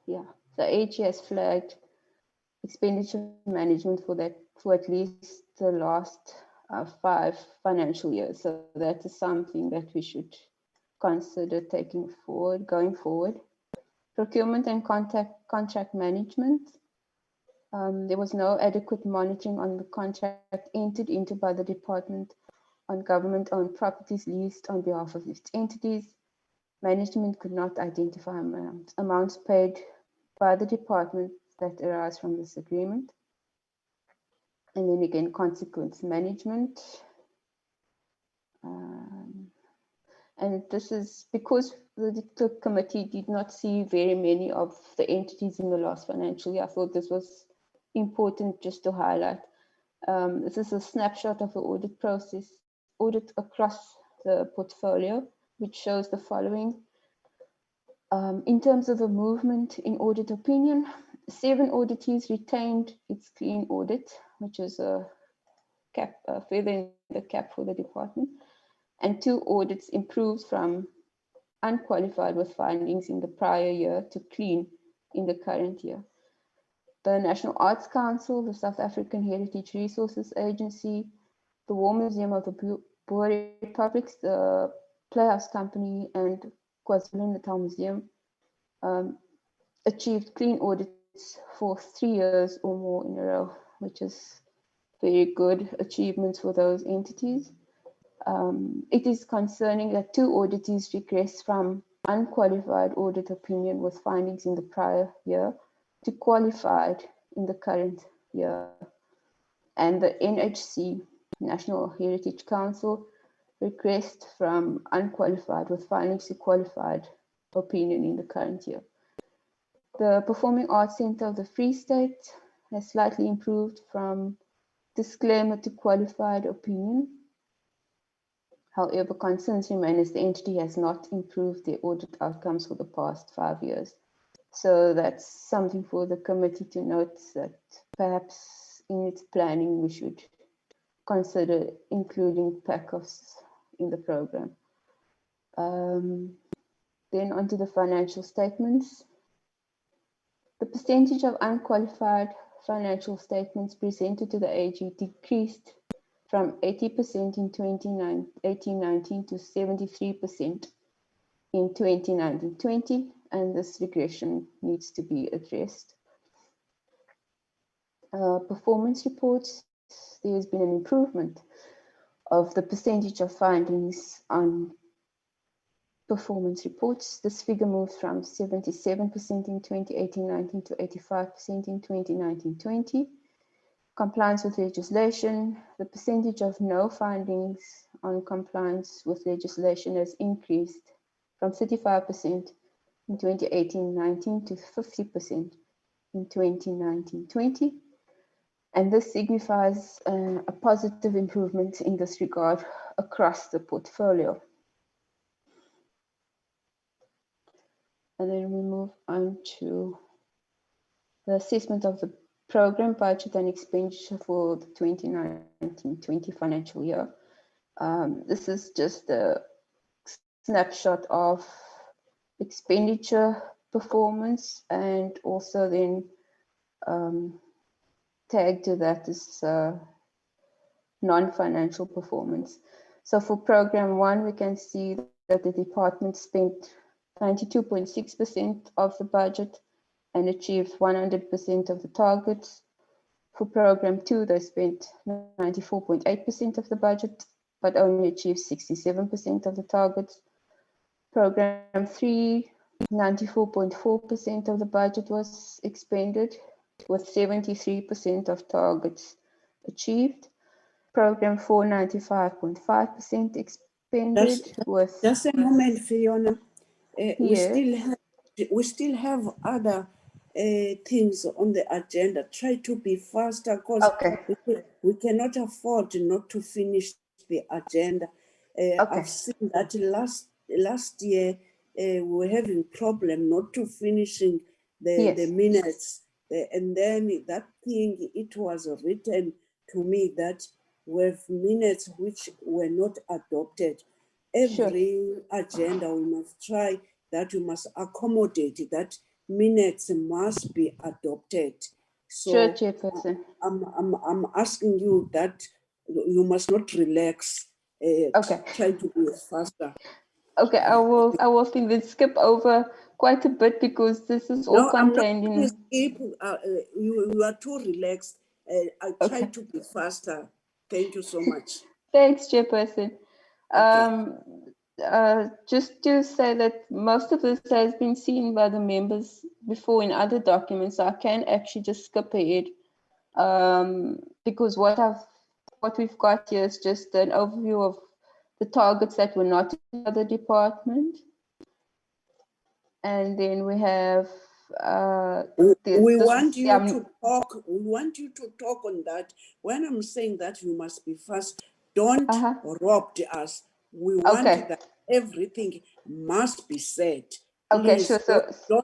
Yeah, the AG has flagged expenditure management for at least the last 5 financial years. So that is something that we should consider going forward. Procurement and contract management. There was no adequate monitoring on the contract entered into by the department on government-owned properties leased on behalf of its entities. Management could not identify amounts paid by the department that arise from this agreement. And then again, consequence management. And this is because the committee did not see very many of the entities in the last financial year. I thought this was important just to highlight. This is a snapshot of the audit process, audit across the portfolio, which shows the following. In terms of the movement in audit opinion, 7 auditees retained its clean audit, which is a feather in the cap for the department, and 2 audits improved from unqualified with findings in the prior year to clean in the current year. The National Arts Council, the South African Heritage Resources Agency, the War Museum of the Boer Republics, the Playhouse Company, and KwaZulu-Natal Museum achieved clean audits for 3 years or more in a row, which is very good achievements for those entities. It is concerning that 2 auditees regressed from unqualified audit opinion with findings in the prior year to qualified in the current year. And the NHC, National Heritage Council, regressed from unqualified with findings to qualified opinion in the current year. The Performing Arts Centre of the Free State has slightly improved from disclaimer to qualified opinion. However, concerns remain as the entity has not improved their audit outcomes for the past 5 years. So that's something for the committee to note, that perhaps in its planning we should consider including PACOS in the program. Then onto the financial statements. The percentage of unqualified financial statements presented to the AG decreased from 80% in 2018-19 to 73% in 2019-20, and this regression needs to be addressed. Performance reports, there has been an improvement of the percentage of findings on performance reports. This figure moved from 77% in 2018-19 to 85% in 2019-20. Compliance with legislation, the percentage of no findings on compliance with legislation has increased from 35% in 2018-19 to 50% in 2019-20. And this signifies a positive improvement in this regard across the portfolio. And then we move on to the assessment of the program budget and expenditure for the 2019-20 financial year. This is just a snapshot of expenditure performance, and also then tagged to that is non-financial performance. So for program 1, we can see that the department spent 92.6% of the budget and achieved 100% of the targets. For program 2, they spent 94.8% of the budget, but only achieved 67% of the targets. Program 3, 94.4% of the budget was expended, with 73% of targets achieved. Program 4, 95.5% expended with... Just a moment, Fiona. Yes. We still have other things on the agenda. Try to be faster, because we cannot afford not to finish the agenda. I've seen that last year we were having problem not to finishing the minutes, and then that thing, it was written to me that we have minutes which were not adopted. Every agenda we must try that, we must accommodate that minutes must be adopted. So sure, Chairperson. I'm asking you that you must not relax. Try to be faster. Okay, I will think we'll skip over quite a bit because this is all contained in... Skip. You are too relaxed. I try to be faster. Thank you so much. Thanks, Chairperson. Just to say that most of this has been seen by the members before in other documents, so I can actually just skip ahead because what we've got here is just an overview of the targets that were not in the other department. And then we have we want you to talk. We want you to talk on that. When I'm saying that you must be fast, don't rob us. We want that everything must be said. Please, sure. So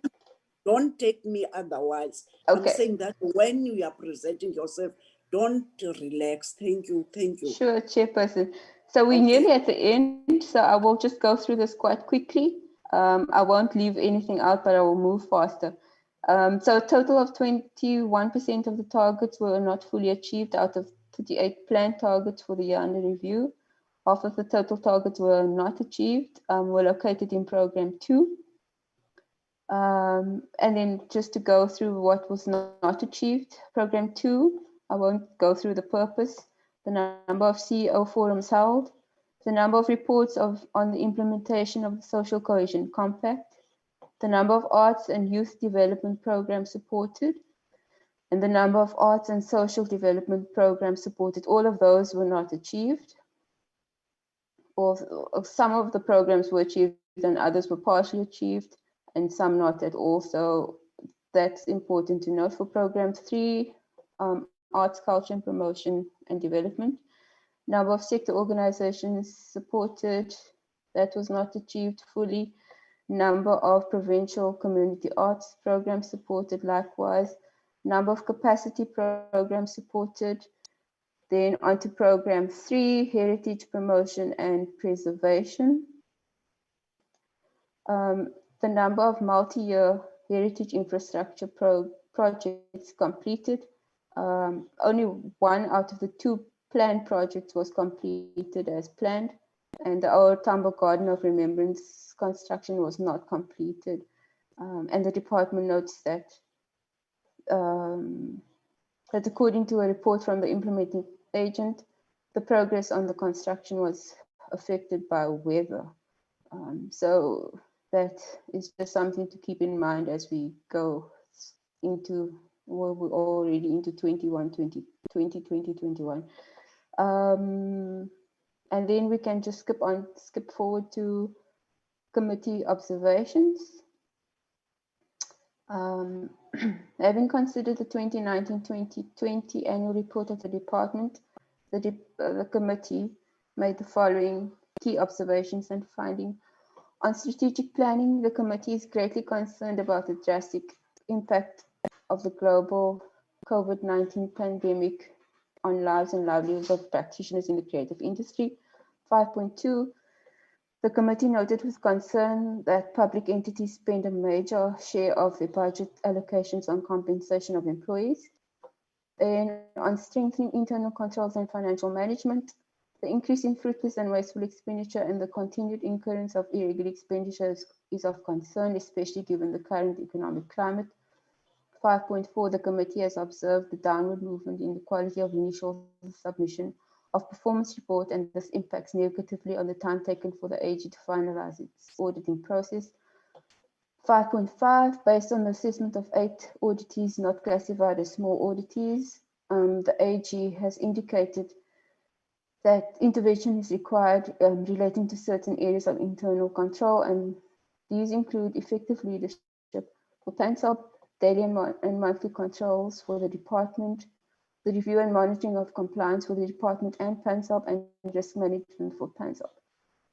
don't take me otherwise. I'm saying that when you are presenting yourself, don't relax. Thank you. Sure, Chairperson. So we're nearly at the end, so I will just go through this quite quickly. I won't leave anything out, but I will move faster. So a total of 21% of the targets were not fully achieved out of 38 planned targets for the year under review. Half of the total targets were not achieved, were located in program 2. And then just to go through what was not achieved, program 2, I won't go through the purpose, the number of CEO forums held, the number of reports on the implementation of the Social Cohesion Compact, the number of arts and youth development programs supported, and the number of arts and social development programs supported. All of those were not achieved. Or some of the programs were achieved and others were partially achieved, and some not at all. So that's important to note for program 3, arts, culture, and promotion and development. Number of sector organizations supported, that was not achieved fully. Number of provincial community arts programs supported likewise. Number of capacity programs supported. Then on to program 3, heritage promotion and preservation. The number of multi-year heritage infrastructure projects completed. Only 1 out of the 2 planned projects was completed as planned, and the Old Tambo Garden of Remembrance construction was not completed. And the department notes that according to a report from the implementing agent, the progress on the construction was affected by weather. So that is just something to keep in mind as we go into, well, we're already into 2021. And then we can just skip forward to committee observations. Having considered the 2019-2020 annual report of the department, the committee made the following key observations and findings. On strategic planning, the committee is greatly concerned about the drastic impact of the global COVID-19 pandemic on lives and livelihoods of practitioners in the creative industry. 5.2, the committee noted with concern that public entities spend a major share of their budget allocations on compensation of employees. And on strengthening internal controls and financial management, the increase in fruitless and wasteful expenditure and the continued incurrence of irregular expenditures is of concern, especially given the current economic climate. 5.4, the committee has observed the downward movement in the quality of initial submission of performance report, and this impacts negatively on the time taken for the AG to finalize its auditing process. 5.5, based on the assessment of 8 auditees not classified as small auditees, the AG has indicated that intervention is required relating to certain areas of internal control, and these include effective leadership for PANSOP, daily and monthly controls for the department, the review and monitoring of compliance for the department and PANSOP, and risk management for PANSOP.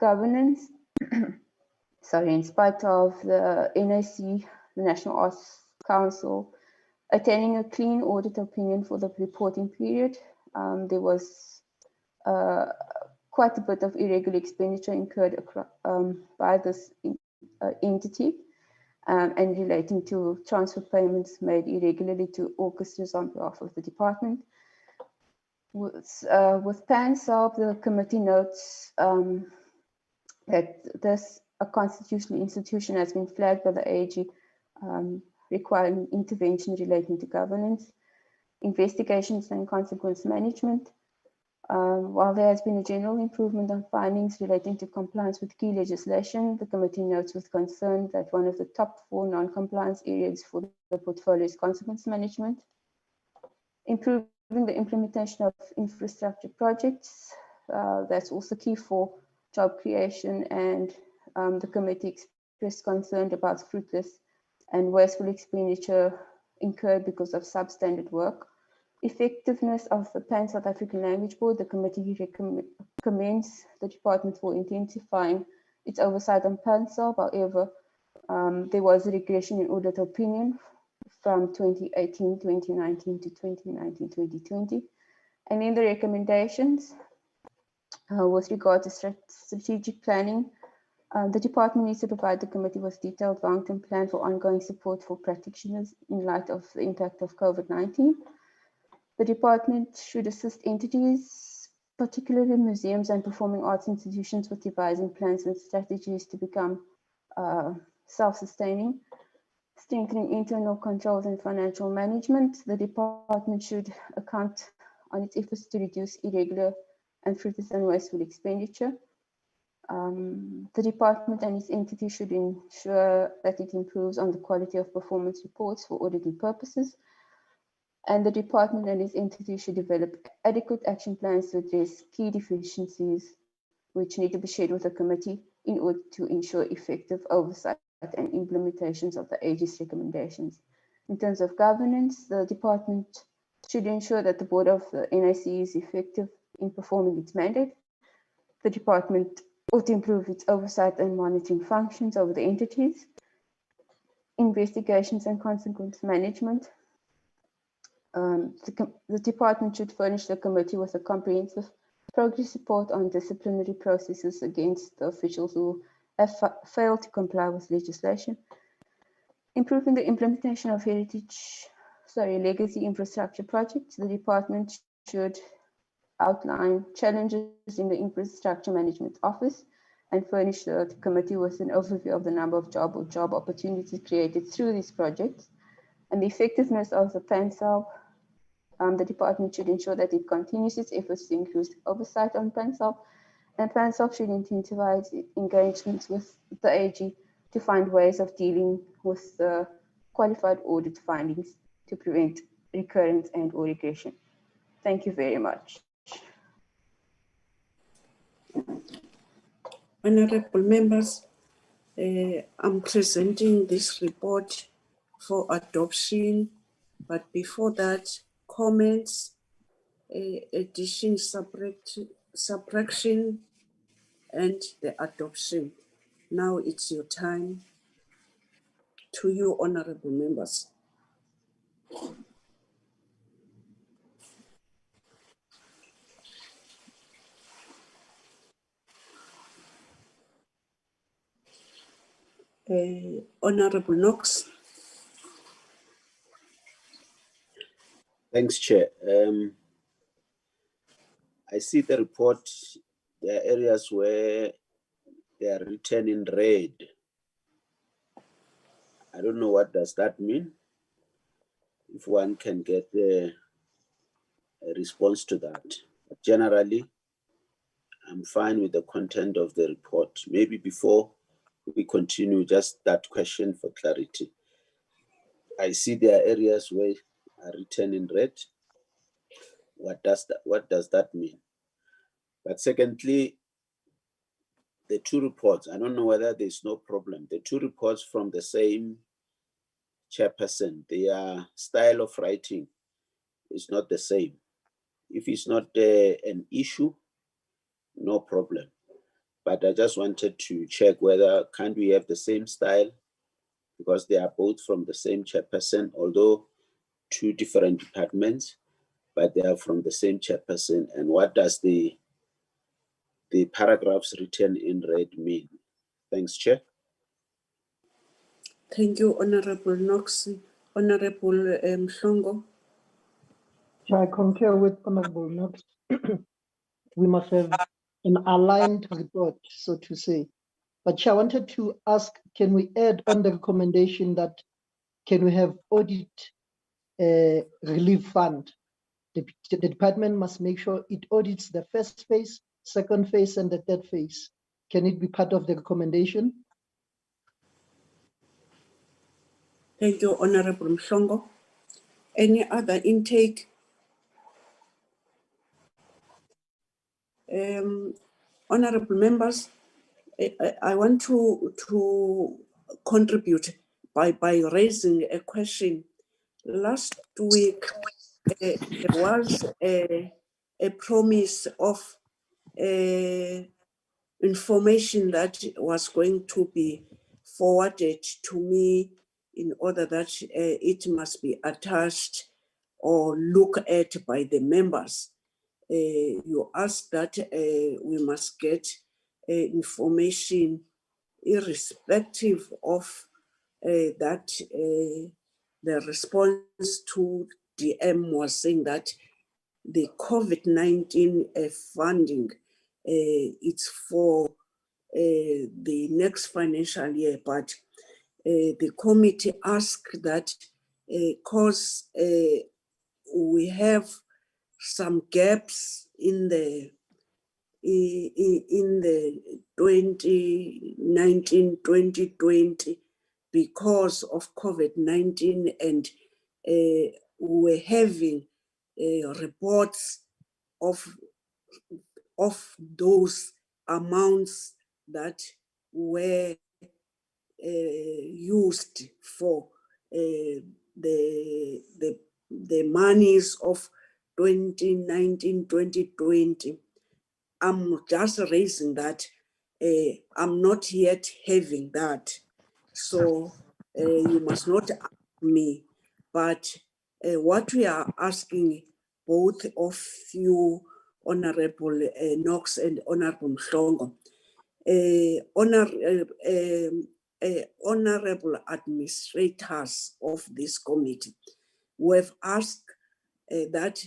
Governance, in spite of the NAC, the National Arts Council, attaining a clean audit opinion for the reporting period, there was quite a bit of irregular expenditure incurred by this entity and relating to transfer payments made irregularly to orchestras on behalf of the department. With PANSOP, the committee notes that a constitutional institution has been flagged by the AG requiring intervention relating to governance, investigations and consequence management. While there has been a general improvement on findings relating to compliance with key legislation, the committee notes with concern that one of the top 4 non-compliance areas for the portfolio is consequence management. Improving the implementation of infrastructure projects, that's also key for job creation, and the committee expressed concern about fruitless and wasteful expenditure incurred because of substandard work. Effectiveness of the Pan South African Language Board, the committee commends the department for intensifying its oversight on PANSOP. However, there was a regression in audit opinion from 2018-2019 to 2019-2020. And in the recommendations, with regard to strategic planning, the department needs to provide the committee with detailed long-term plan for ongoing support for practitioners in light of the impact of COVID-19. The department should assist entities particularly museums and performing arts institutions, with devising plans and strategies to become self-sustaining, strengthening internal controls and financial management. The department should account on its efforts to reduce irregular and fruitless and wasteful expenditure. The department and its entity should ensure that it improves on the quality of performance reports for auditing purposes. And the department and its entity should develop adequate action plans to address key deficiencies which need to be shared with the committee in order to ensure effective oversight and implementations of the AG's recommendations. In terms of governance, the department should ensure that the board of the NIC is effective in performing its mandate. The department ought to improve its oversight and monitoring functions over the entities, investigations and consequence management. The department should furnish the committee with a comprehensive progress report on disciplinary processes against the officials who have failed to comply with legislation. Improving the implementation of legacy infrastructure projects. The department should outline challenges in the infrastructure management office and furnish the committee with an overview of the number of job opportunities created through these projects and the effectiveness of the PANSALB. The department should ensure that it continues its efforts to increase oversight on PANSALB, and PANSALB should intensify its engagements with the AG to find ways of dealing with the qualified audit findings to prevent recurrence and or regression. Thank you very much. Honorable members, I'm presenting this report for adoption, but before that, comments, addition, subtraction, and the adoption. Now it's your time. To you, honorable members. Honorable Knox. Thanks, Chair. I see the report, there are areas where they are written in red. I don't know what does that mean. If one can get a response to that. But generally, I'm fine with the content of the report. Maybe before we continue, just that question for clarity. I see there are areas where are written in red. What does that mean? But secondly, the two reports, I don't know whether there's no problem. The two reports from the same chairperson, their style of writing is not the same. If it's not an issue, no problem. But I just wanted to check whether can't we have the same style, because they are both from the same chairperson, although two different departments, but they are from the same chairperson. And what does the paragraphs written in red mean? Thanks, Chair. Thank you, Honorable Knox. Honorable Mhlongo. I concur with Honorable Knox. We must have an aligned report, so to say. But Chair, I wanted to ask, can we add on the recommendation that can we have audit relief fund? The department must make sure it audits the first phase, second phase, and the third phase. Can it be part of the recommendation? Thank you, Honorable Mhlongo. Any other intake? Honorable members, I want to contribute by raising a question. Last week, there was a promise of information that was going to be forwarded to me in order that it must be attached or looked at by the members. You asked that we must get information irrespective of that the response to DM was saying that the COVID-19 funding, it's for the next financial year, but the committee asked that because we have some gaps in the 2019-2020 because of COVID-19, and we're having reports of those amounts that were used for the monies of 2019-2020. I'm just raising that. I'm not yet having that, so you must not ask me. But what we are asking both of you, Honorable Knox and Honorable Mhlongo, honorable administrators of this committee, we have asked that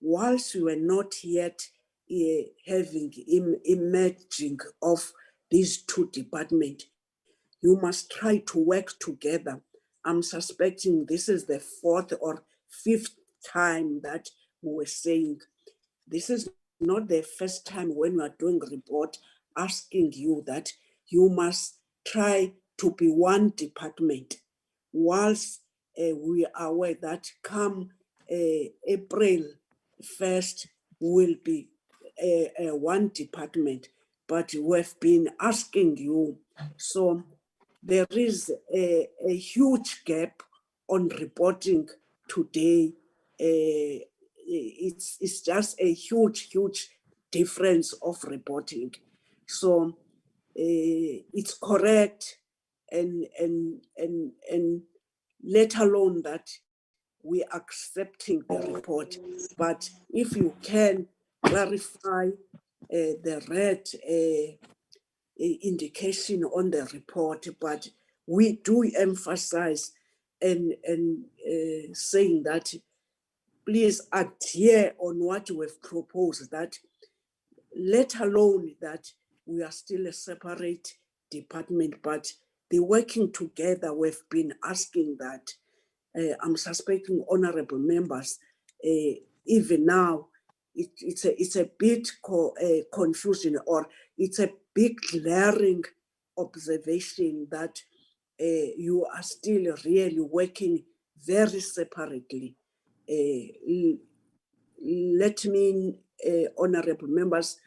whilst we were not yet having emerging of these two departments, you must try to work together. I'm suspecting this is the 4th or 5th time that we were saying this is not the first time when we are doing a report asking you that you must try to be one department, whilst we are aware that come April 1st will be one department, but we've been asking you. So there is a huge gap on reporting today. It's just a huge difference of reporting. So it's correct, and let alone that we are accepting the report. But if you can clarify the red indication on the report, but we do emphasize and saying that please adhere on what we've proposed, that let alone that we are still a separate department, but the working together, we've been asking that. I'm suspecting honorable members, even now, it's a bit confusion, or it's a big glaring observation that you are still really working very separately. Let me, honorable members,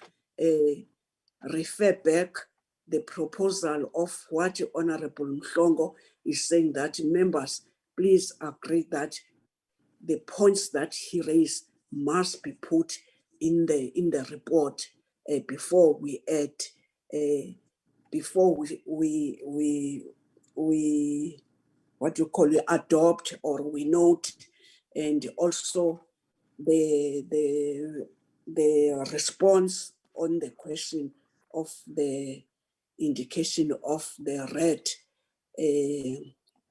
refer back the proposal of what Honorable Mhlongo is saying, that members please agree that the points that he raised must be put in the report before we add, before we what you call it, adopt, or we note, and also the response on the question of the indication of the red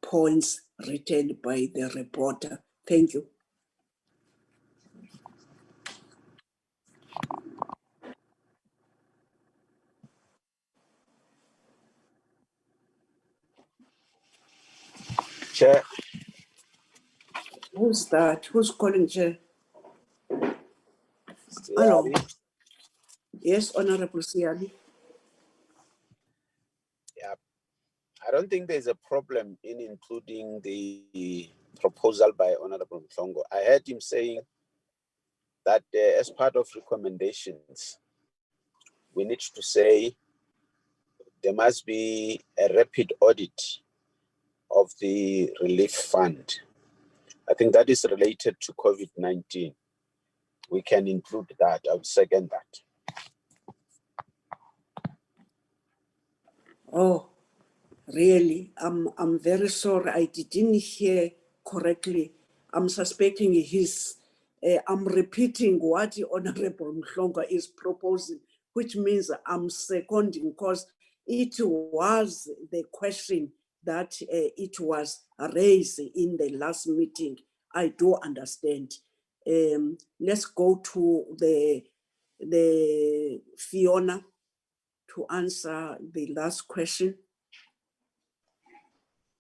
points written by the reporter. Thank you. Chair. Who's that? Who's calling, Chair? Hello. Yes, Honorable Siali. Yeah, I don't think there's a problem in including the proposal by Honorable Mhlongo. I heard him saying that as part of recommendations, we need to say there must be a rapid audit of the relief fund. I think that is related to COVID-19. We can include that. I would second that. Oh, really? I'm very sorry. I didn't hear correctly. I'm suspecting I'm repeating what the Honorable Mhlongo is proposing, which means I'm seconding, because it was the question that it was raised in the last meeting. I do understand. Let's go to the Fiona to answer the last question.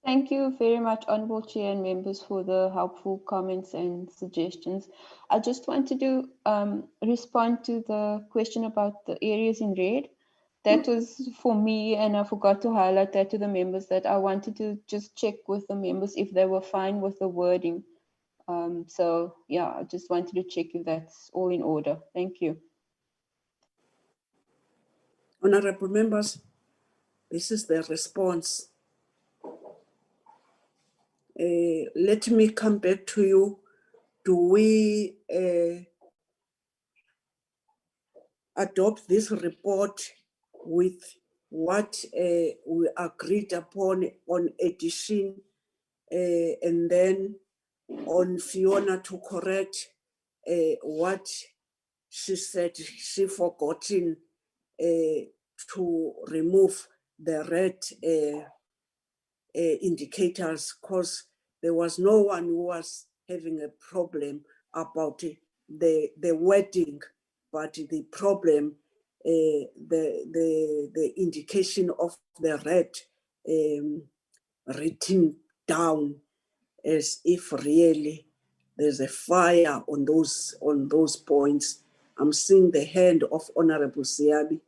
Thank you very much, Honourable Chair and members, for the helpful comments and suggestions. I just wanted to respond to the question about the areas in red. That was for me, and I forgot to highlight that to the members, that I wanted to just check with the members if they were fine with the wording. So yeah, I just wanted to check if that's all in order. Thank you. Honorable members, this is the response. Let me come back to you. Do we adopt this report with what we agreed upon on edition, and then on Fiona to correct what she said she forgotten to remove the red indicators, because there was no one who was having a problem about the wording, but the problem, the indication of the red written down as if really there's a fire on those points. I'm seeing the hand of Honorable Siabi.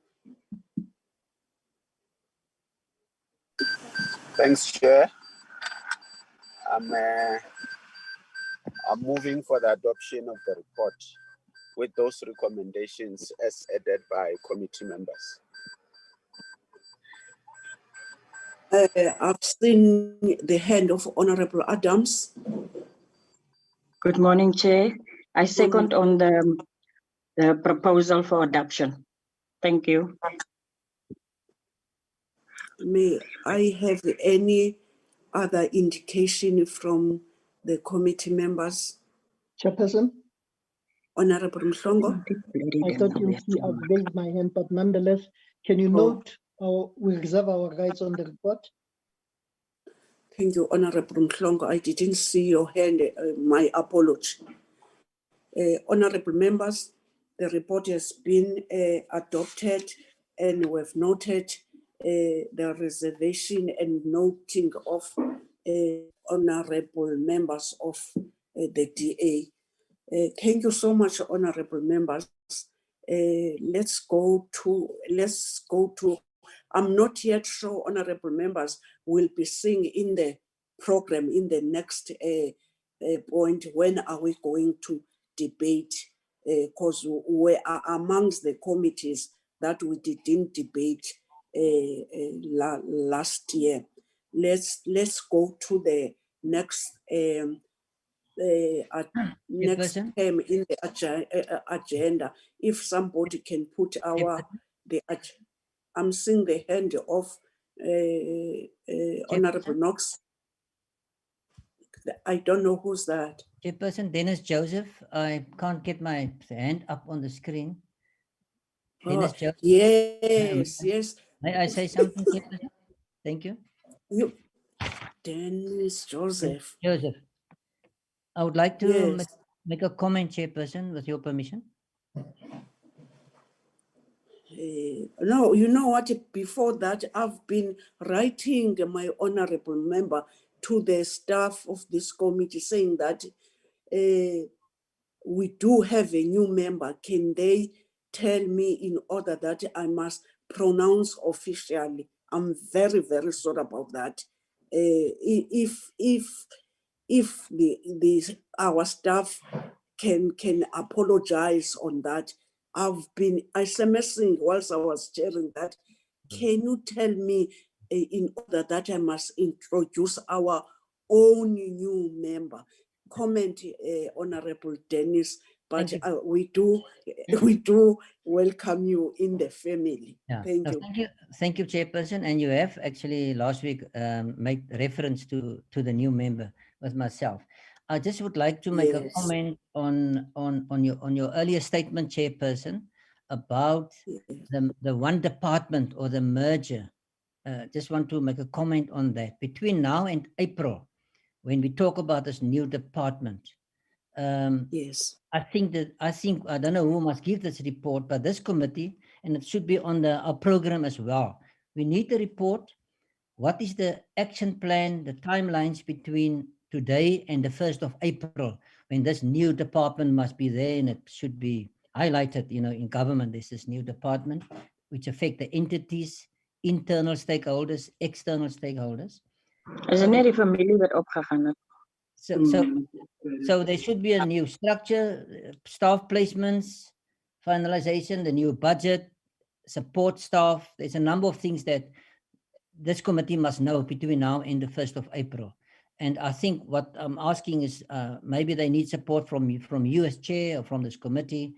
Thanks, Chair. I'm moving for the adoption of the report with those recommendations as added by committee members. I've seen the hand of Honorable Adams. Good morning, Chair. I second on the proposal for adoption. Thank you. May I have any other indication from the committee members? Chairperson, Honorable Mhlongo. I thought you see I've raised my hand, but nonetheless, can you note we reserve our rights on the report? Thank you, Honorable Mhlongo. I didn't see your hand. My apology. Honorable members, the report has been adopted, and we've noted the reservation and noting of honorable members of the DA. Thank you so much, honorable members. Let's go to, I'm not yet sure, honorable members will be seeing in the program in the next point, when are we going to debate, because we are amongst the committees that we didn't debate last year. Let's go to the next next term in the agenda. If somebody can put I'm seeing the hand of Honorable Knox. I don't know who's that. Chairperson Dennis Joseph. I can't get my hand up on the screen. Dennis Joseph. Yes, yes. May I say something, Chairperson? Thank you. Dennis Joseph. Joseph. I would like to make a comment, Chairperson, with your permission. No, you know what, before that, I've been writing, my honorable member, to the staff of this committee saying that we do have a new member. Can they tell me in order that I must pronounce officially? I'm very, very sorry about that. If our staff can apologize on that. I said messaging whilst I was sharing that. Can you tell me in order that I must introduce our own new member? Comment, Honorable Dennis, but we do welcome you in the family. Yeah. Thank you. Thank you, Chairperson. And you have actually last week made reference to the new member with myself. I just would like to make a comment on your earlier statement, Chairperson, about the one department or the merger. Just want to make a comment on that. Between now and April, when we talk about this new department, Yes. I think I don't know who must give this report, but this committee, and it should be on our program as well. We need a report. What is the action plan, the timelines between today and the 1st of April, when this new department must be there, and it should be highlighted, in government, there's this new department, which affect the entities, internal stakeholders, external stakeholders. Is er net die familie wat opgegaan het? So there should be a new structure, staff placements, finalization, the new budget, support staff. There's a number of things that this committee must know between now and the 1st of April. And I think what I'm asking is maybe they need support from you as chair or from this committee.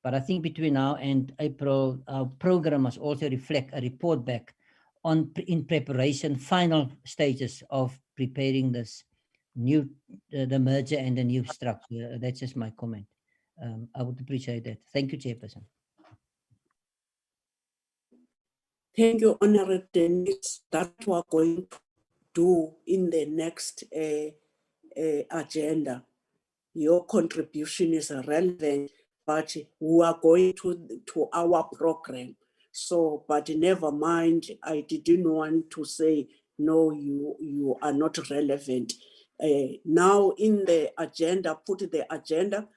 But I think between now and April, our program must also reflect a report back in preparation, final stages of preparing this new, the merger and the new structure. That's just my comment. I would appreciate that. Thank you, Chairperson. Thank you, Honorable Dennis. That we are going to do in the next agenda. Your contribution is relevant, but we are going to our program. So, but never mind, I didn't want to say, no, you are not relevant. Now in the agenda, put the agenda,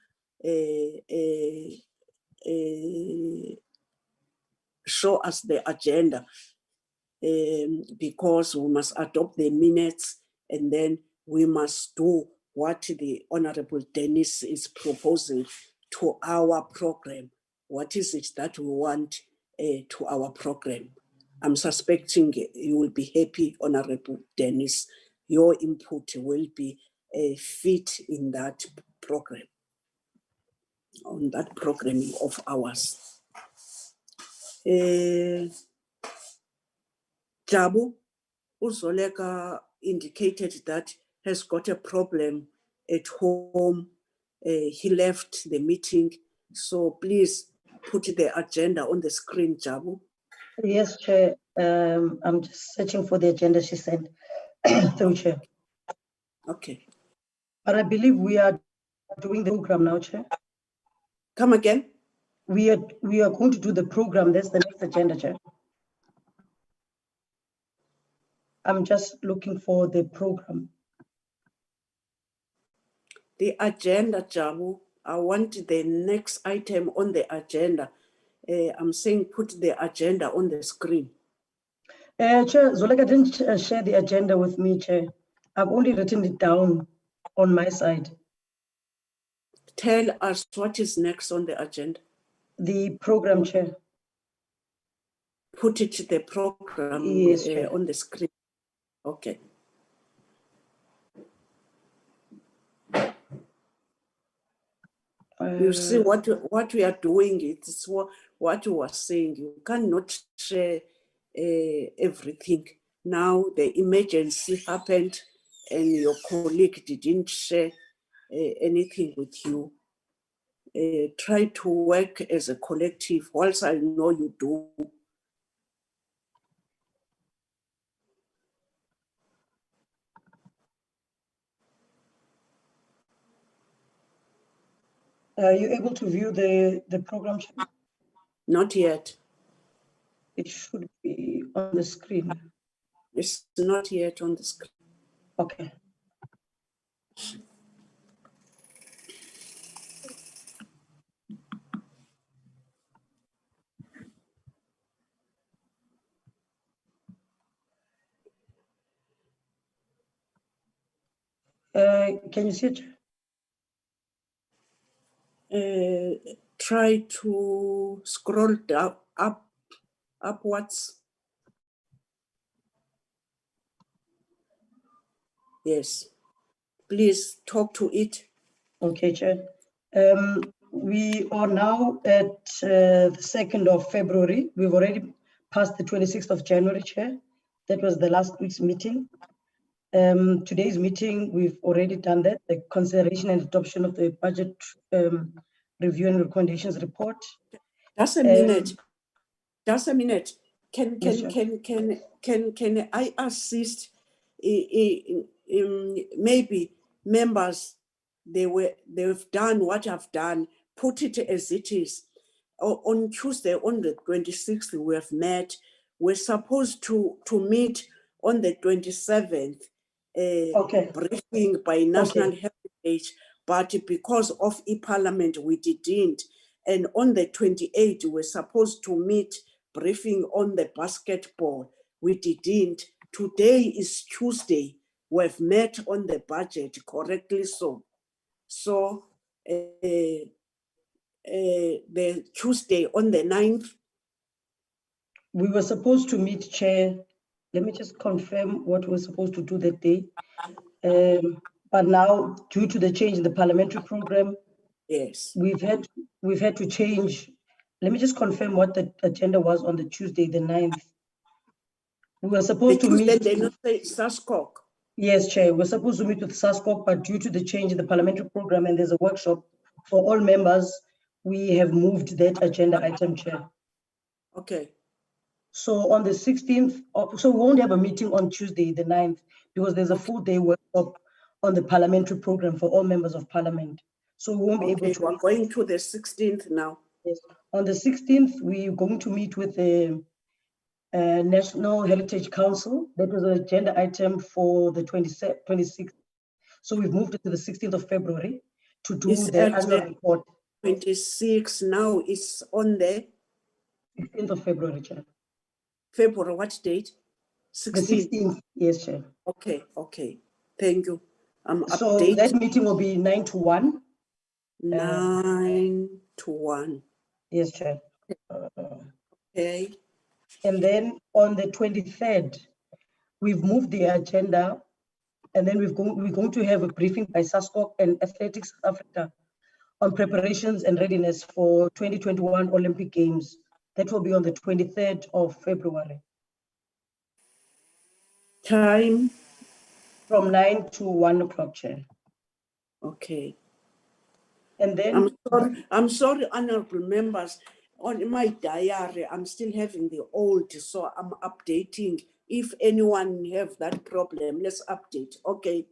show us the agenda, because we must adopt the minutes and then we must do what the Honorable Dennis is proposing to our program. What is it that we want to our program? I'm suspecting you will be happy, Honorable Dennis. Your input will be fit in that program, on that programming of ours. Jabu Uzoleka indicated that has got a problem at home. He left the meeting. So please put the agenda on the screen, Jabu. Yes, Chair. I'm just searching for the agenda she sent. Through Chair. Okay. But I believe we are doing the program now, Chair. Come again? We are going to do the program. That's the next agenda, Chair. I'm just looking for the program. The agenda, Jabu. I want the next item on the agenda. I'm saying put the agenda on the screen. Chair, Zoleka didn't share the agenda with me, Chair. I've only written it down on my side. Tell us what is next on the agenda. The program, Chair. Put it the program, yes, on the screen. Okay. You see what we are doing. It's what you are saying. You cannot share everything. Now the emergency happened and your colleague didn't share anything with you. Try to work as a collective, whilst I know you do. Are you able to view the program? Not yet. It should be on the screen. It's not yet on the screen. Okay. Can you see it? Try to scroll down, upwards. Yes. Please talk to it. Okay, Chair. We are now at the 2nd of February. We've already passed the 26th of January, Chair. That was the last week's meeting. Today's meeting, we've already done that, the consideration and adoption of the budget review and recommendations report. Just a minute. Just a minute. Can I assist maybe members they've done what I've done, put it as it is. On Tuesday, on the 26th, we have met. We're supposed to meet on the 27th, Okay. briefing by National Heritage, but because of e-Parliament, we didn't. And on the 28th, we're supposed to meet, briefing on the basketball. We didn't. Today is Tuesday. We've met on the budget, correctly so. So the Tuesday on the 9th. We were supposed to meet, Chair. Let me just confirm what we're supposed to do that day. But now, due to the change in the parliamentary program, yes, we've had to change. Let me just confirm what the agenda was on the Tuesday, the 9th. We were supposed to meet. They not say SASCOC. Yes, Chair. We're supposed to meet with SASCOC, but due to the change in the parliamentary program and there's a workshop for all members, we have moved that agenda item, Chair. Okay. So on the 16th, so we won't have a meeting on Tuesday, the 9th, because there's a full day workshop on the parliamentary program for all members of parliament. So we won't be able to. We're going to the 16th now. Yes. On the 16th, we're going to meet with the National Heritage Council. That was an agenda item for the 26th. So we've moved it to the 16th of February to do the annual report. 26 now is on the 16th of February, Chair. February, what date? 16th. The 16th, yes, Chair. Okay. Thank you. So that meeting will be 9 to 1. 9 to 1. Yes, Chair. Okay. And then on the 23rd, we've moved the agenda, and then we're going to have a briefing by SASCOC and Athletics South Africa on preparations and readiness for 2021 Olympic Games. That will be on the 23rd of February. Time? From 9 to 1 o'clock, Chair. Okay. And then I'm sorry, honorable members. On my diary, I'm still having the old, so I'm updating. If anyone have that problem, let's update. Okay.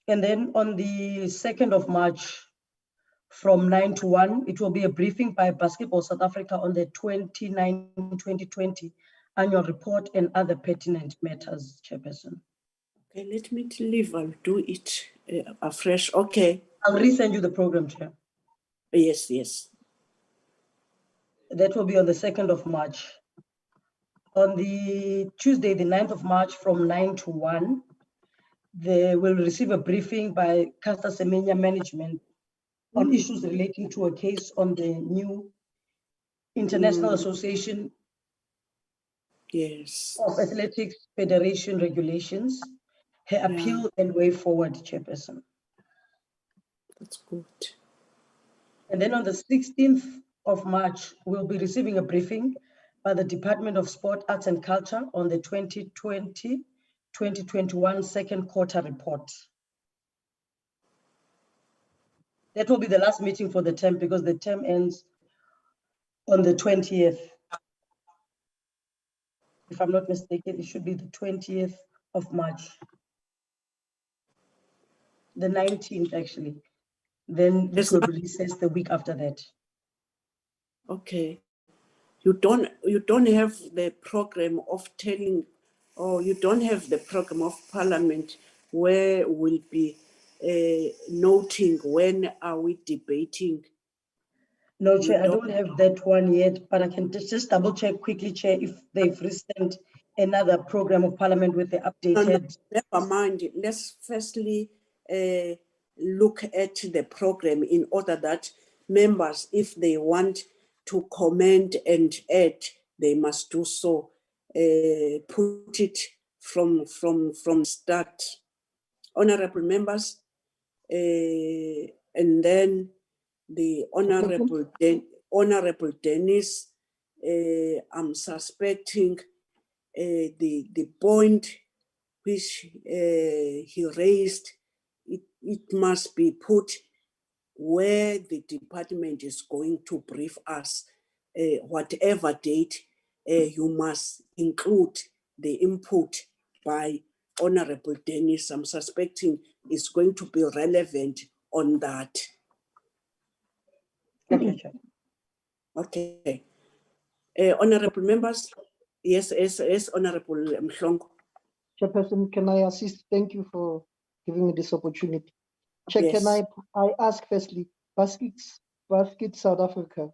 And then on the 2nd of March, from 9 to 1, it will be a briefing by Basketball South Africa on the 2019-2020 annual report and other pertinent matters, Chairperson. Okay, let me leave. I'll do it afresh. Okay. I'll resend you the program, Chair. Yes. That will be on the 2nd of March. On the Tuesday, the 9th of March, from 9 to 1, they will receive a briefing by Caster Semenya Management on issues relating to a case on the new International Association of Athletics Federation regulations, her appeal and way forward, Chairperson. That's good. And then on the 16th of March, we'll be receiving a briefing by the Department of Sport, Arts and Culture on the 2020-2021 second quarter report. That will be the last meeting for the term because the term ends on the 20th. If I'm not mistaken, it should be the 20th of March. The 19th, actually. Then it will be recessed the week after that. Okay. You don't have the program of telling, or you don't have the program of Parliament where we'll be noting when are we debating. No, Chair, I don't have that one yet, but I can just double check quickly, Chair, if they've resent another program of Parliament with the updated. No, never mind. Let's firstly look at the program in order that members, if they want to comment and add, they must do so. Put it from start. Honorable members, and then the Honorable Dennis, I'm suspecting the point which he raised, it must be put where the department is going to brief us. Whatever date, you must include the input by Honorable Dennis. I'm suspecting is going to be relevant on that. Okay, Chair. Okay. Honorable members, yes, Honorable Mhlongo. Chairperson, can I assist? Thank you for giving me this opportunity. Chair, Yes. can I ask firstly, Basket South Africa,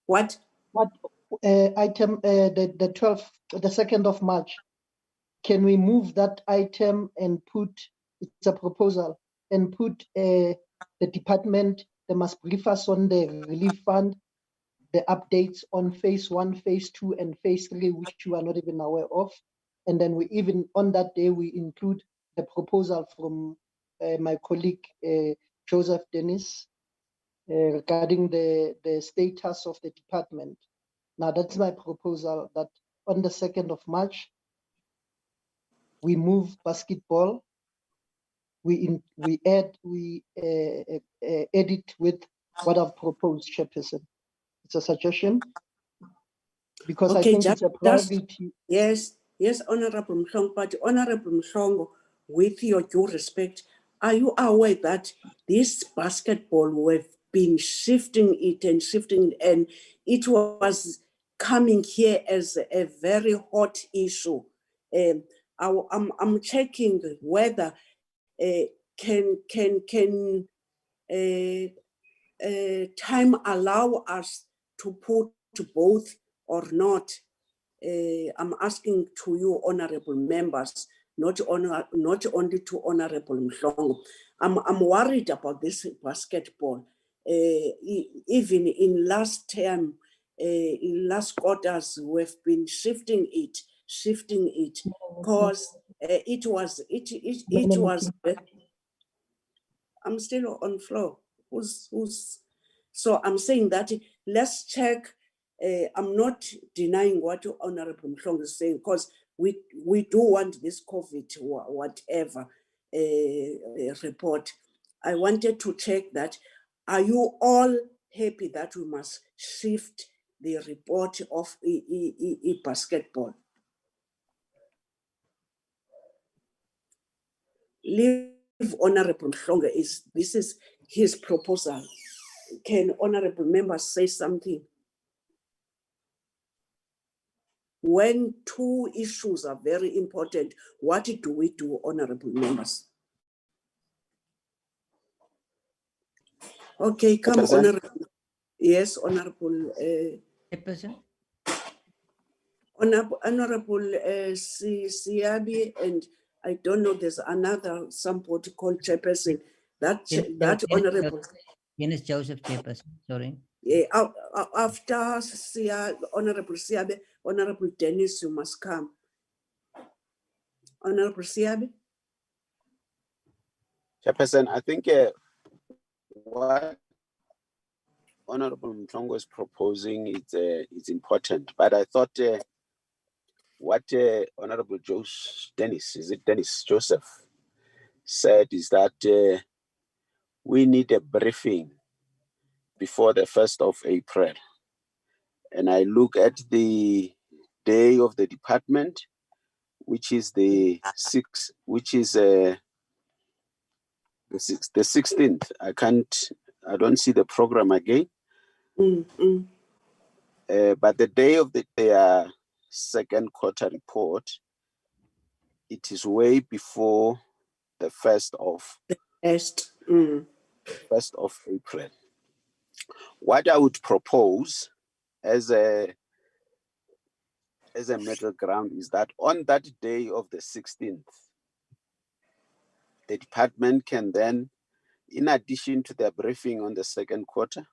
What? what item, the 12th, the 2nd of March, can we move that item and put, it's a proposal, and put the department, they must brief us on the relief fund, the updates on phase 1, phase 2, and phase 3, which you are not even aware of. And then we even, on that day, we include the proposal from my colleague, Joseph Dennis, regarding the status of the department. Now, that's my proposal, that on the 2nd of March, we move basketball, we edit with what I've proposed, Chairperson. It's a suggestion, because I think it's a priority. Yes, Honorable Mhlongo, but Honorable Mhlongo, with your due respect, are you aware that this basketball, we've been shifting it, and it was coming here as a very hot issue. I'm checking whether can time allow us to put both or not. I'm asking to you, honorable members, not only to Honorable Mhlongo. I'm worried about this basketball. Even in last term, in last quarters, we've been shifting it, because it was. I'm still on floor. So I'm saying that let's check. I'm not denying what Honorable Mhlongo is saying, because we do want this COVID whatever report. I wanted to check that. Are you all happy that we must shift the report of basketball? Leave Honorable Mhlongo, this is his proposal. Can honorable members say something? When two issues are very important, what do we do, honorable members? Okay, come, honorable. Yes, honorable. Honorable Siabi, and I don't know, there's another, somebody called Chairperson. That honorable. Dennis Joseph, Chairperson, sorry. Yeah, after Honorable Siabe, Honorable Dennis, you must come. Honorable Siabe? Chairperson, I think what Honorable Mhlongo is proposing is important, but I thought what Honorable Dennis Joseph said is that we need a briefing before the 1st of April. And I look at the day of the department, which is the 16th. I don't see the program again. But the day of their second quarter report, it is way before the 1st of April. What I would propose as a middle ground is that on that day of the 16th, the department can then, in addition to their briefing on the second quarter,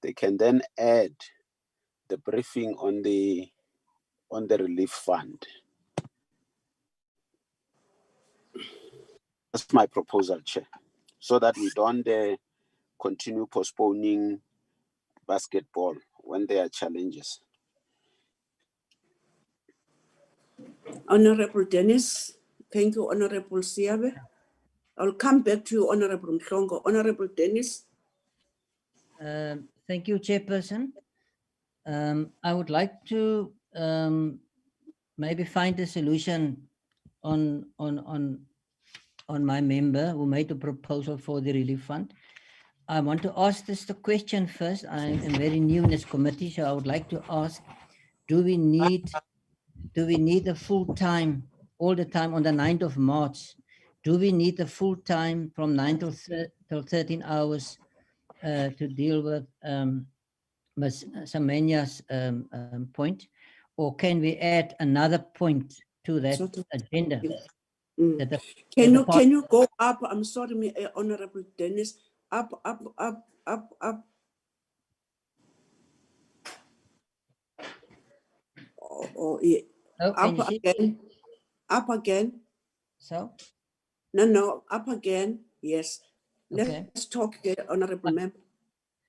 they can then add the briefing on the relief fund. That's my proposal, Chair, so that we don't continue postponing basketball when there are challenges. Honorable Dennis, thank you, Honorable Siabe. I'll come back to you, Honorable Mhlongo. Honorable Dennis. Thank you, Chairperson. I would like to maybe find a solution on on my member who made the proposal for the relief fund. I want to ask this the question first. I am very new in this committee, so I would like to ask, do we need a full time all the time on the 9th of March? Do we need a full time from 9 till 13 hours to deal with Ms. Samanya's point? Or can we add another point to that agenda? That Can you go up? I'm sorry, Honorable Dennis. Up. Yeah. Oh, Up again. Up again. So? No, up again. Yes. Okay. Let's talk, Honorable Member.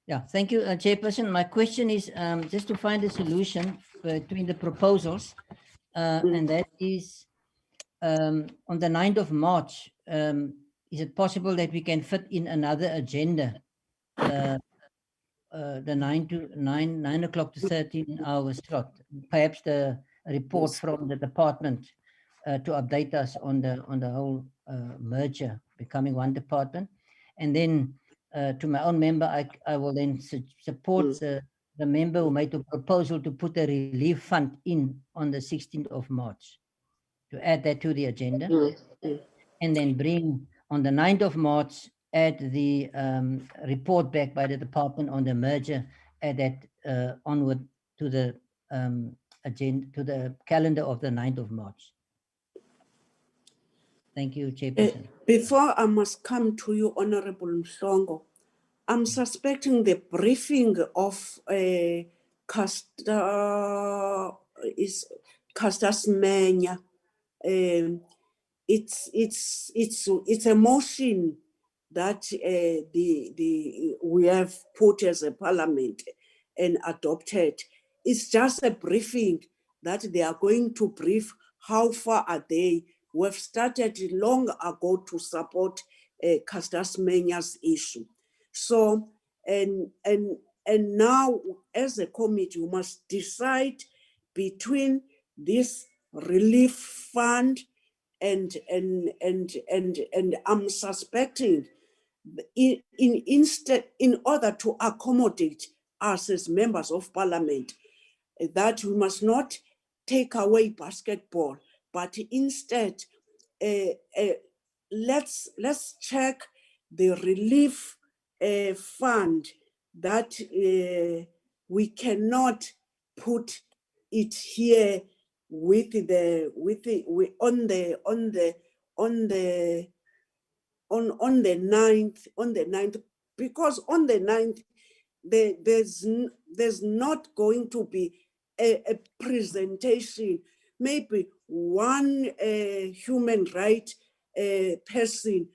Yeah, thank you, Chairperson. My question is just to find a solution between the proposals, and that is on the 9th of March, is it possible that we can fit in another agenda, the 9 o'clock to 13 hours slot, perhaps the report from the department to update us on the whole merger, becoming one department, and then to my own member, I will then support the member who made the proposal to put a relief fund in on the 16th of March, to add that to the agenda, and then bring on the 9th of March, add the report back by the department on the merger, add that onward to the agenda, to the calendar of the 9th of March. Thank you, Chairperson. Before I must come to you, Honorable Mhlongo, I'm suspecting the briefing of Castor Semenya. It's a motion that we have put as a parliament and adopted. It's just a briefing that they are going to brief how far are they. We've started long ago to support Castor Semenya's issue. So, and now as a committee, we must decide between this relief fund and I'm suspecting in order to accommodate us as members of parliament, that we must not take away basketball, but instead let's check the relief fund that we cannot put it here with the on the 9th, because on the 9th there's not going to be a presentation. Maybe one human right person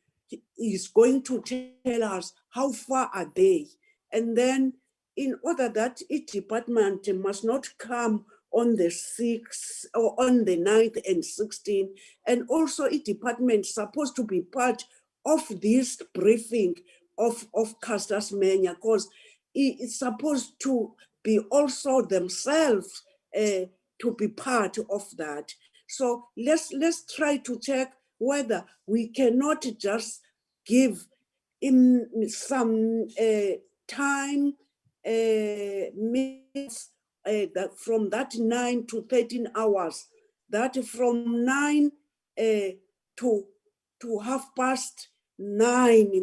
is going to tell us how far are they, and then in order that each department must not come on the 6th or on the 9th and 16th, and also each department supposed to be part of this briefing of Castor Semenya, because it's supposed to be also themselves to be part of that. So let's try to check whether we cannot just give in some time minutes that from that 9 to 13 hours, that from 9 to 9:30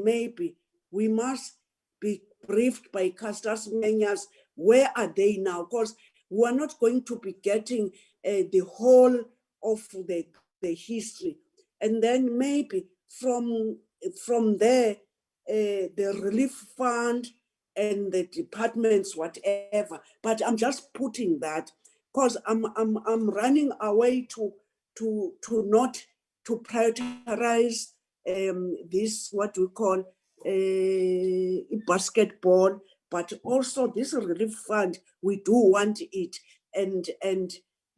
maybe, we must be briefed by Castor Semenya's where are they now, because we are not going to be getting the whole of the history, and then maybe from there the relief fund and the departments, whatever. But I'm just putting that because I'm running away to not to prioritize this what we call basketball, but also this relief fund. We do want it, and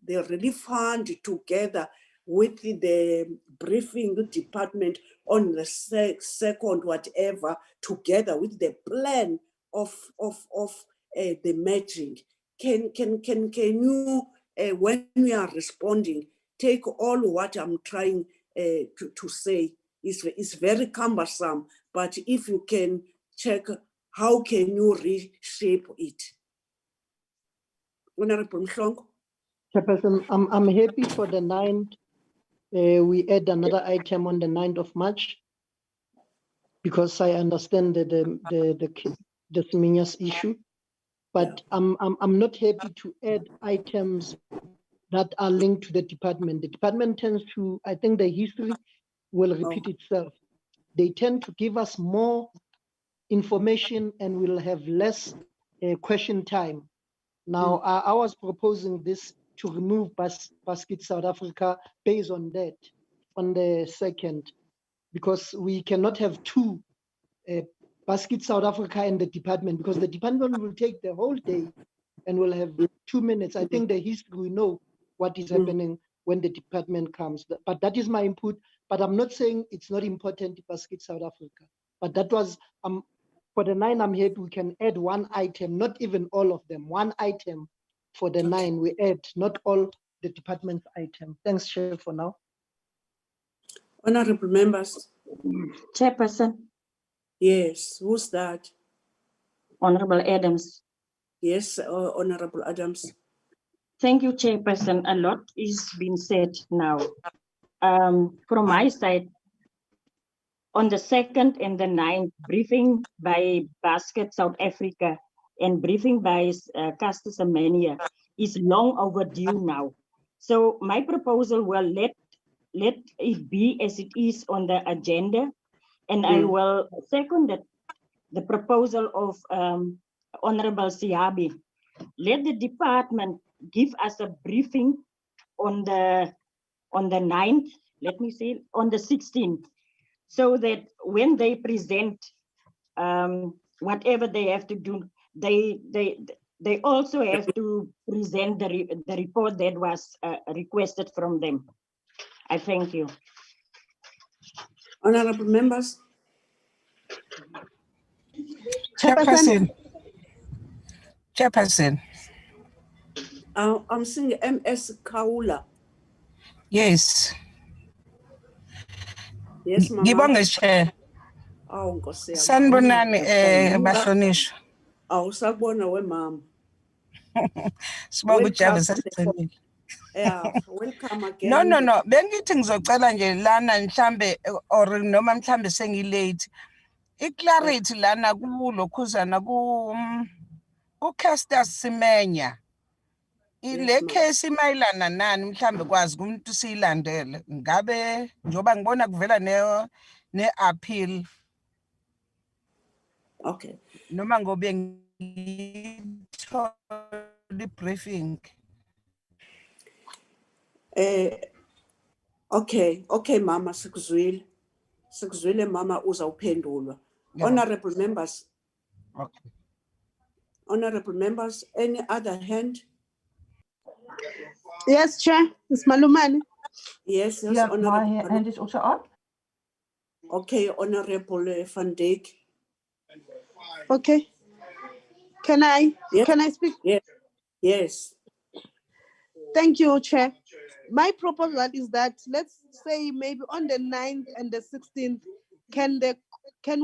the relief fund together with the briefing department on the second whatever, together with the plan of the matching. Can you when we are responding, take all what I'm trying to say is very cumbersome, but if you can check, how can you reshape it? Honorable Mhlongo? Chairperson, I'm happy for the 9th. We add another item on the 9th of March, because I understand the Seminyas issue, but I'm not happy to add items that are linked to the department. The department tends to, I think the history will repeat itself. They tend to give us more information and we'll have less question time. Now, I was proposing this to remove Basket South Africa based on that, on the 2nd, because we cannot have two Basket South Africa and the department, because the department will take the whole day and we'll have 2 minutes. I think the history, we know what is happening when the department comes. But that is my input. But I'm not saying it's not important to Basket South Africa. But that was, for the 9, I'm happy we can add one item, not even all of them, one item for the 9 we add, not all the department's item. Thanks, Chair, for now. Honorable members. Chairperson. Yes, who's that? Honorable Adams. Yes, Honorable Adams. Thank you, Chairperson. A lot is being said now. From my side, on the 2nd and the 9th, briefing by Basket South Africa and briefing by Castor Semenya is long overdue now. So my proposal will let it be as it is on the agenda, and I will second the proposal of Honorable Siabi. Let the department give us a briefing on the 9th, let me see, on the 16th, so that when they present whatever they have to do, they also have to present the report that was requested from them. I thank you. Honorable members. Chairperson. I'm seeing MS Kaula. Yes. Yes, Mama. Ngibonge, Chair. Awu Nkosi yami. Sanibonani bahlonishwa. Awusabona we mama. Sibonga uJavu sasicela. Yeah, welcome again. No. Bengithi ngizocela nje lana mhlambe or noma mhlambe sengilate. Iclarity lana kulokhuzana ku Castor Semenya. Ile case imayilana nani mhlambe kwazi umuntu siyilandele. Ngabe njoba ngibona kuvela ne appeal. Okay. Noma ngobe ngithole briefing. Okay mama, sikuzwile mama, uzawuphendulwa. Honorable members. Okay. Honorable members, any other hand? Yes, Chair, it's Malumani. Yes, Yeah, Honorable. my hand is also up. Okay, Honorable Van Dijk. Okay. Can I speak? Yes. Thank you, Chair. My proposal is that, let's say maybe on the 9th and the 16th, can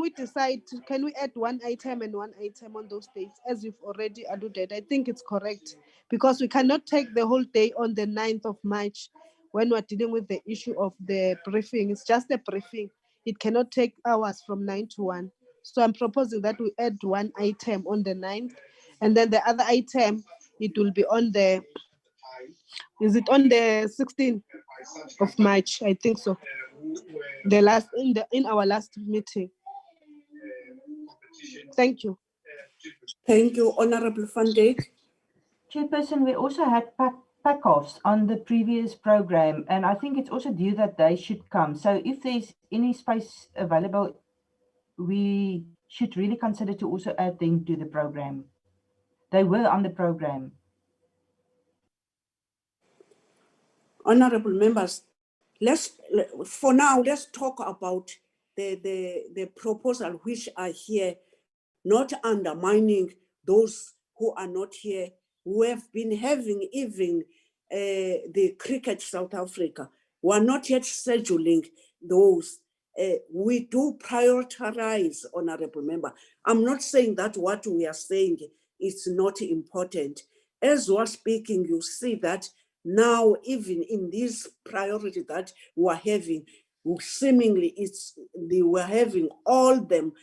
we decide, can we add one item and one item on those dates, as you've already alluded? I think it's correct, because we cannot take the whole day on the 9th of March when we're dealing with the issue of the briefing. It's just a briefing. It cannot take hours from 9 to 1. So I'm proposing that we add one item on the 9th, and then the other item, it will be on the, is it on the 16th of March? I think so. The last in our last meeting. Thank you. Thank you, Honorable Van Dijk. Chairperson, we also had pack-offs on the previous program, and I think it's also due that they should come. So if there's any space available, we should really consider to also add them to the program. They were on the program. Honorable members, for now, let's talk about the proposal which are here, not undermining those who are not here, who have been having even the Cricket South Africa. We are not yet scheduling those. we do prioritize, honorable member. I'm not saying that what we are saying is not important. As we're speaking, you see that now, even in this priority that we're having, seemingly we're having all them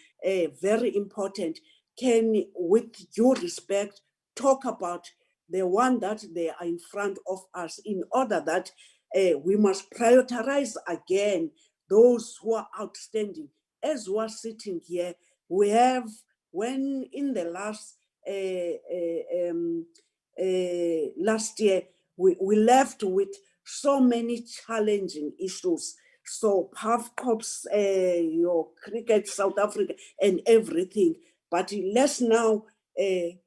very important. Can, with due respect, talk about the one that they are in front of us, in order that we must prioritize again those who are outstanding. As we're sitting here, we have, when in the last year, we left with so many challenging issues. So PAVCOPS, your cricket, South Africa, and everything. But let's now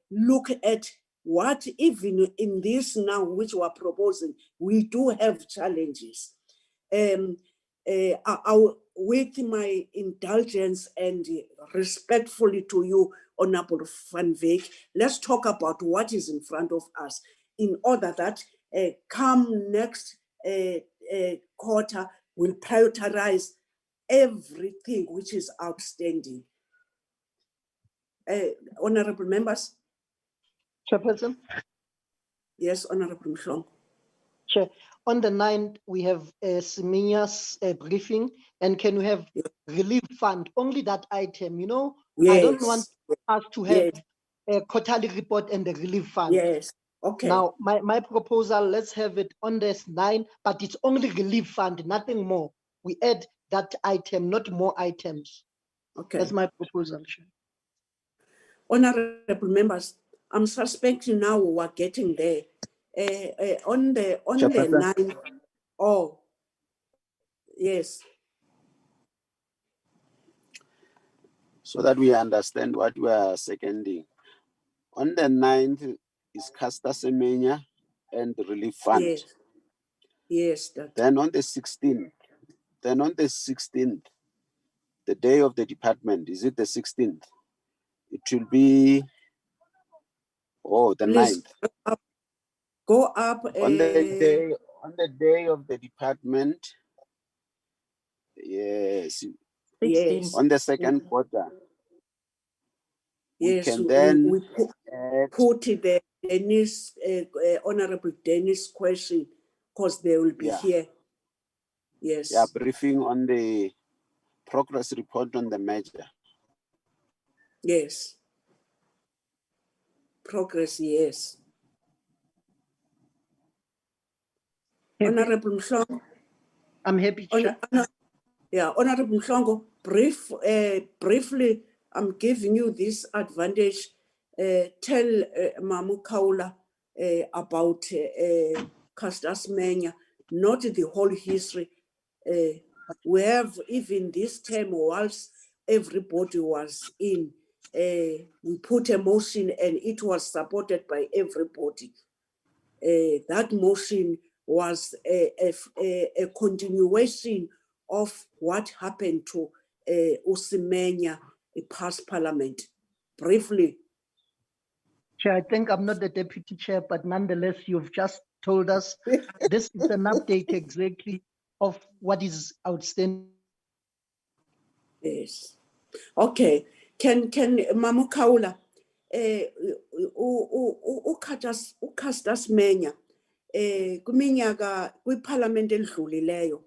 look at what, even in this now, which we're proposing, we do have challenges. With my indulgence and respectfully to you, Honorable Van Wyk, let's talk about what is in front of us, in order that come next quarter, we'll prioritize everything which is outstanding. Honorable members. Chairperson? Yes, Honorable Mhlongo. Chair, on the 9th, we have Semenya's briefing, and can we have relief fund, only that item, you know? Yes. I don't want us to have a quarterly report and the relief fund. Yes, okay. Now, my proposal, let's have it on this 9, but it's only relief fund, nothing more. We add that item, not more items. Okay. That's my proposal, Chair. Honorable members, I'm suspecting now we're getting there. On the 9th, oh, yes. So that we understand what we are seconding. On the 9th is Caster Semenya and the relief fund. Yes. Yes. Then on the 16th, the day of the department, is it the 16th? It will be, the Please 9th. Go up. On the day of the department, yes. 16. On the second quarter. Yes, we can then we put the Dennis, Honorable Dennis question, because they will be here. Yes. Yeah, briefing on the progress report on the merger. Yes. Progress, yes. Honorable Mhlongo. I'm happy, Chair. Yeah, Honorable Mhlongo, briefly, I'm giving you this advantage. Tell Mamu Kaula about Caster Semenya, not the whole history. We have, even this term, whilst everybody was in, we put a motion and it was supported by everybody. That motion was a continuation of what happened to Semenya past parliament. Briefly. Chair, I think I'm not the deputy chair, but nonetheless, you've just told us this is an update exactly of what is outstanding. Yes. Okay. Can Mamu Kaula, Caster Semenya, kuminyaka kwiparlament elidlulileyo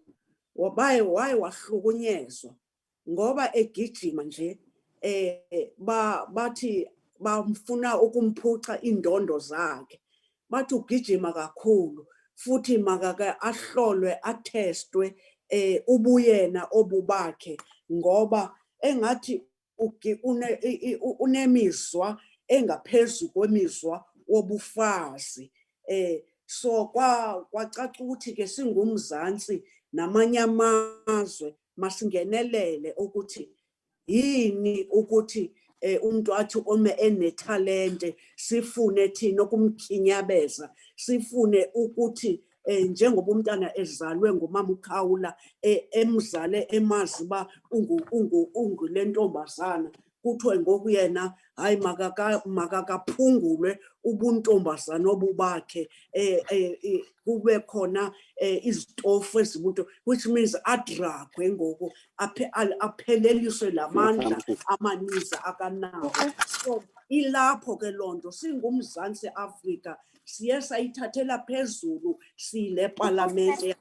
waye wahlukunyezwa ngoba egijima nje bathi bamfuna ukumphuca indondo zakhe, bathi ugijima kakhulu futhi makake ahlolwe athestwe ubuyena obubakhe ngoba engathi unemizwa engaphezu kwemizwa wobufazi. So kwacaca ukuthi ke singumzansi namanye amazwe masingenelele ukuthi yini ukuthi umuntu athi ome enethalente sifune thina ukumkhinyabeza, sifune ukuthi njengoba umntana ezalwe ngumama uKhawula emzale emazi ba ungu lentombazana, kuthiwe ngoku yena hayi makakaphungulwe ubuntombazana obubakhe kube khona izitofu ezibunto, which means adragwe ngoku apheleliswe la mandla amaninzi akanawo. So ilapho ke loo nto singuMzantsi Afrika siye sayithathela phezulu siyile palamente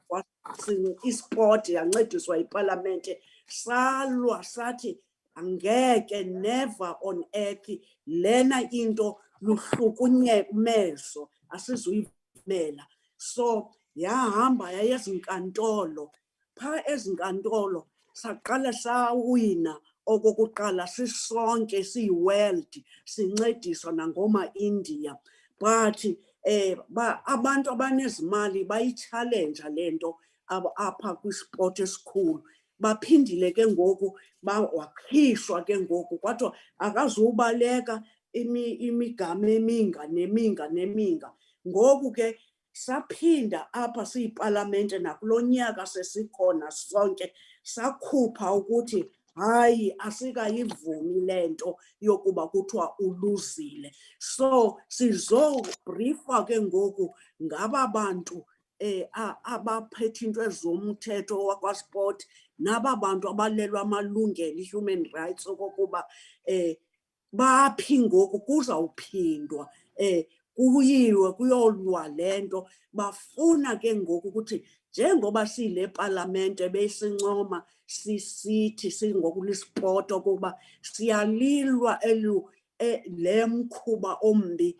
isport yancediswa yipalamente salwa sathi angeke, never on earth lena into luhlukunyemezo asizuyivumela. So yahamba yaya ezinkantolo, phaa ezinkantolo saqala sawina okokuqala sisonke siyi-world sincediswa nangoma-India, but abantu abanezimali bayi-challenge le nto apha kwisport esikhulu. Baphindile ke ngoku wakhishwa ke ngoku kwathiwa akazubaleka imigama neminga. Ngoku ke saphinda apha siyipalamente nakulo nyaka sesikhona sonke sakhupha ukuthi hayi asikayivumi le nto yokuba kuthiwa uluzile. So sizobriefa ke ngoku ngaba bantu abaphethe into ezomthetho wakwasport naba bantu abalelwa amalungelo, i-human rights, okokuba baphi ngoku kuzawuphindwa kuyiwe kuyolwa le nto. Bafuna ke ngoku ukuthi njengoba siyile palamente besincoma sisithi singoku lisport okuba siyalilwa le mkhuba ombi,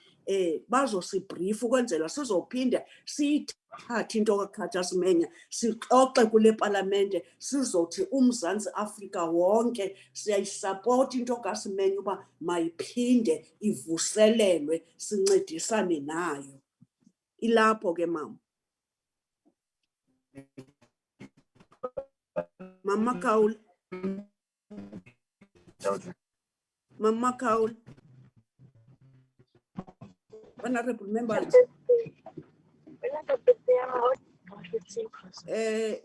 bazosibrief ukwenzela sizophinde siyithathe into kakhatha Semenya sixoxe kule palamente sizothi uMzantsi Afrika wonke siyayisapota into kaSemenya uba mayiphinde ivuselelwe sincedisane nayo. Ilapho ke mama. Mama Kaul. Mama Kaul. Honorable members.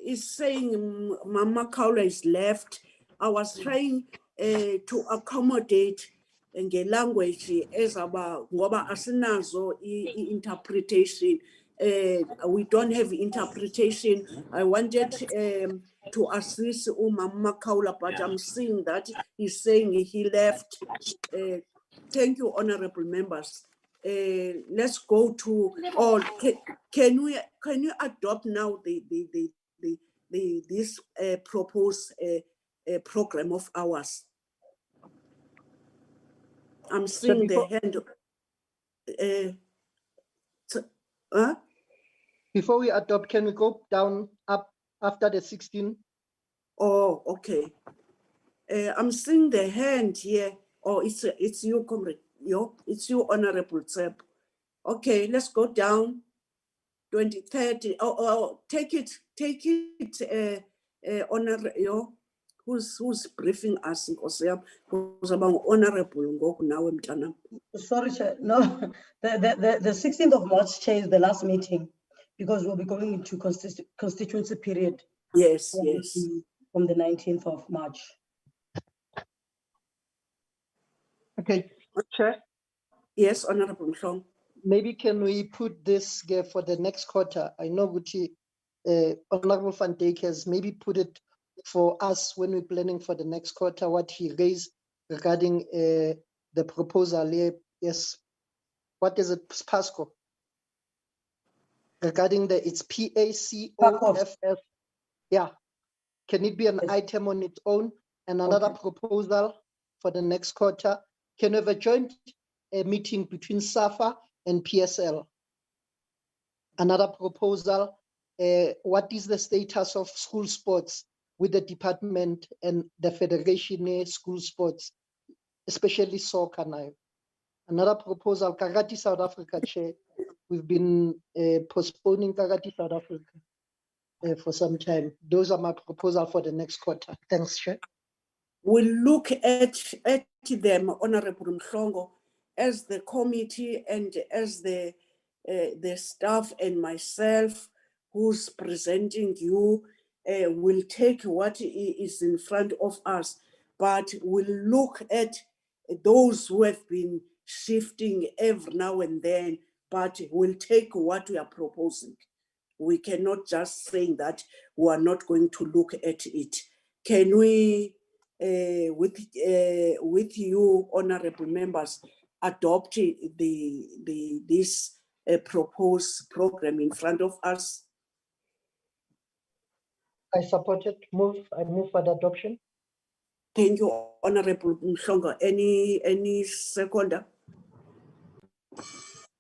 Is saying Mama Kaula is left. I was trying to accommodate nge-language ezaba ngoba asinazo interpretation. We don't have interpretation. I wanted to assist Mama Kaula, but I'm seeing that he's saying he left. Thank you, honorable members. Let's go to, or can you adopt now this proposed program of ours? I'm seeing the hand. Before we adopt, can we go down up after the 16? Oh, okay. I'm seeing the hand here. Oh, it's you, comrade. It's you, Honorable Tsep. Okay, let's go down. 2030. Oh, take it. Who's briefing us? Honorable Ngoku now, Mtana. Sorry, Chair. No, the 16th of March, Chair, is the last meeting because we'll be going into constituency period. Yes. From the 19th of March. Okay, Chair. Yes, Honorable Mhlong. Maybe can we put this for the next quarter? I know Gucci, Honorable Van Dijk has maybe put it for us when we're planning for the next quarter, what he raised regarding the proposal here. Yes, what is it, PASCO? Regarding it's PACOFS. Yeah, can it be an item on its own? And another proposal for the next quarter. Can we have a joint meeting between SAFA and PSL? Another proposal, what is the status of school sports with the department and the Federation school sports, especially soccer now? Another proposal, Karate South Africa, Chair. We've been postponing Karate South Africa for some time. Those are my proposals for the next quarter. Thanks, Chair. We'll look at them, Honorable Mhlongo, as the committee and as the staff and myself who's presenting you will take what is in front of us. but we'll look at those who have been shifting every now and then, but we'll take what we are proposing. We cannot just say that we are not going to look at it. Can we, with you, honorable members, adopt this proposed program in front of us? I support it. I move for the adoption. Thank you, Honorable Mhlongo. Any seconder?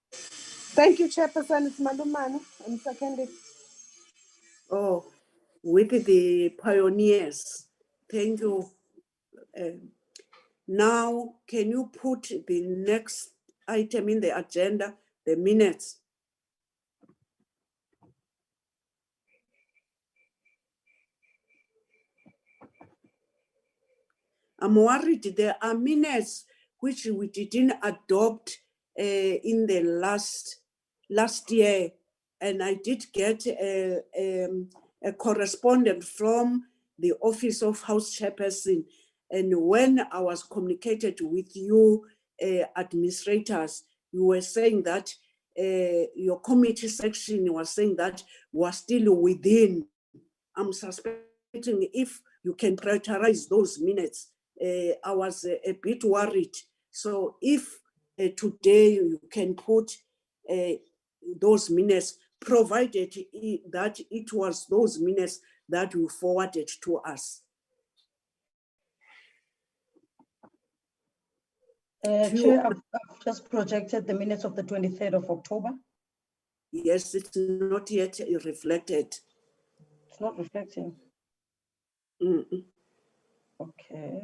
Thank you, Chairperson. It's Malumane. I'm seconded. Oh, with the pioneers. Thank you. Now, can you put the next item in the agenda, the minutes? I'm worried there are minutes which we didn't adopt in the last year, and I did get a correspondent from the Office of House Chairperson, and when I was communicated with you administrators, you were saying that your committee section was saying that we're still within. I'm suspecting if you can prioritize those minutes. I was a bit worried. So if today you can put those minutes, provided that it was those minutes that you forwarded to us. Chair, I've just projected the minutes of the 23rd of October. Yes, it's not yet reflected. It's not reflecting. Mm-mm. Okay.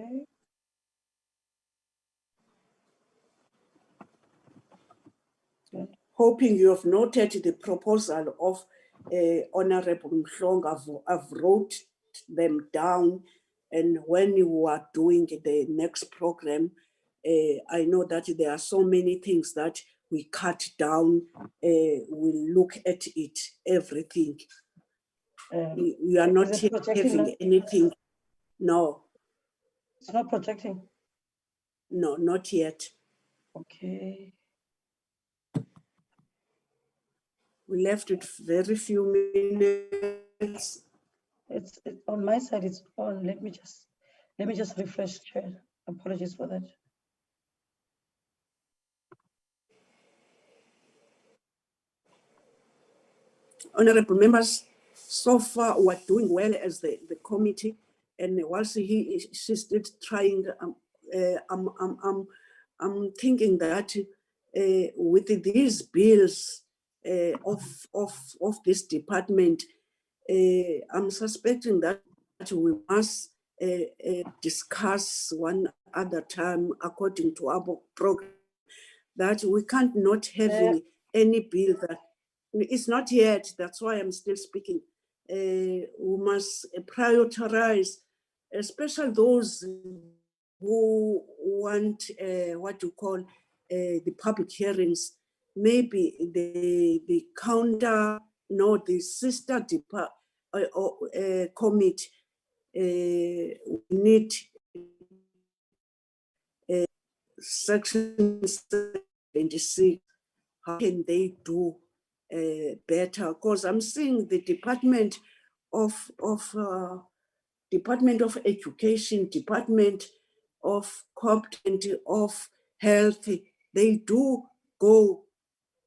Hoping you have noted the proposal of Honorable Mhlongo. I've wrote them down, and when you are doing the next program, I know that there are so many things that we cut down. We'll look at it, everything. We are not yet having anything. No. It's not projecting. No, not yet. Okay. We left it very few minutes. It's on my side. It's on. Let me just refresh, Chair. Apologies for that. Honorable members, so far we're doing well as the committee, and whilst she's still trying, I'm thinking that with these bills of this department, I'm suspecting that we must discuss one other time according to our program, that we can't not having any bill that it's not yet. That's why I'm still speaking. We must prioritize, especially those who want what you call the public hearings. Maybe the counter, no, the sister committee need section 26. How can they do better? Because I'm seeing the Department of Education, Department of Competency of Health, they do go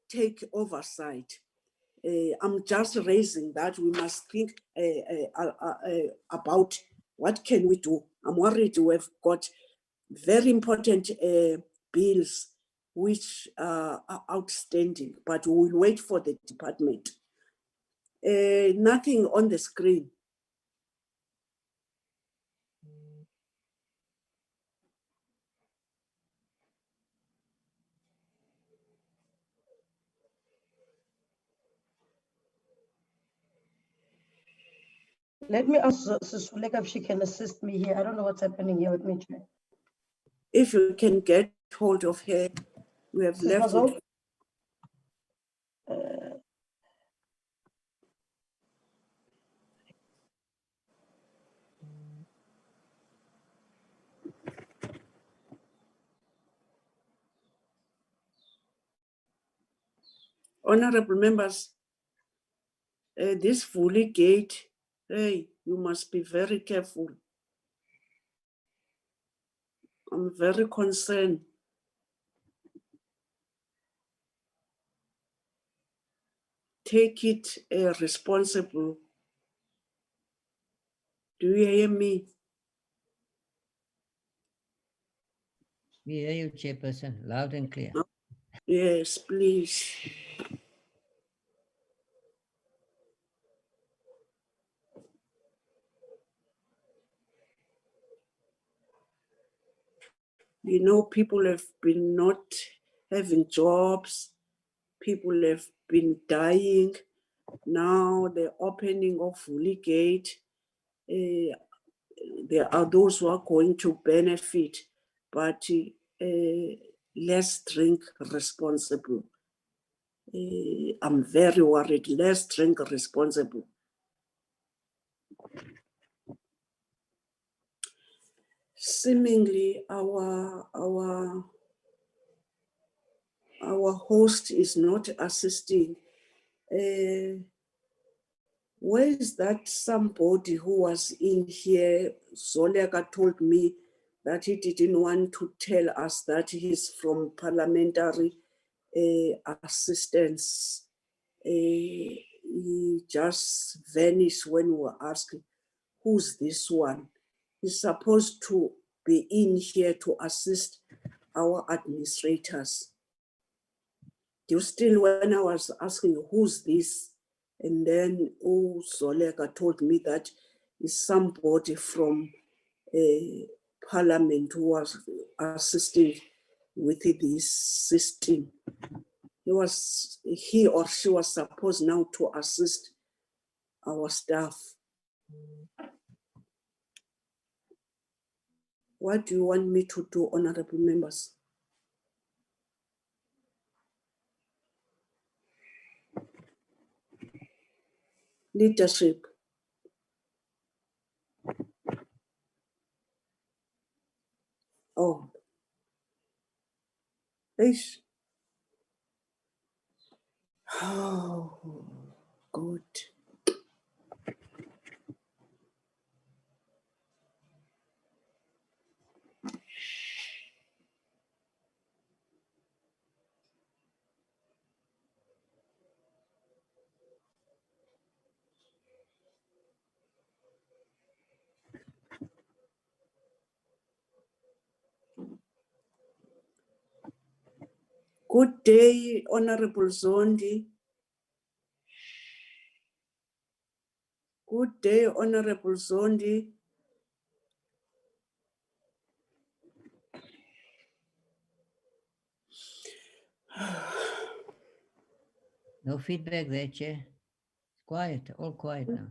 take oversight. I'm just raising that we must think about what can we do. I'm worried we've got very important bills which are outstanding, but we'll wait for the department. Nothing on the screen. Let me ask Susuleka if she can assist me here. I don't know what's happening here with me, Chair. If you can get hold of her, we have left it. Honorable members, this fully gate, hey, you must be very careful. I'm very concerned. Take it responsible. Do you hear me? We hear you, Chairperson, loud and clear. Yes, please. You know, people have been not having jobs. People have been dying. Now the opening of Woolly Gate, there are those who are going to benefit, but let's drink responsible. I'm very worried. Let's drink responsible. Seemingly, our host is not assisting. Where is that somebody who was in here? Zoleka told me that he didn't want to tell us that he's from parliamentary assistance. He just vanished when we were asking, who's this one? He's supposed to be in here to assist our administrators. You still, when I was asking, who's this? And then Zoleka told me that is somebody from Parliament who was assisting with this system. He or she was supposed now to assist our staff. What do you want me to do, honorable members? Leadership. Oh. Ish. Oh, good. Good day, Honorable Zondi. Good day, Honorable Zondi. No feedback there, Chair. Quiet, all quiet now.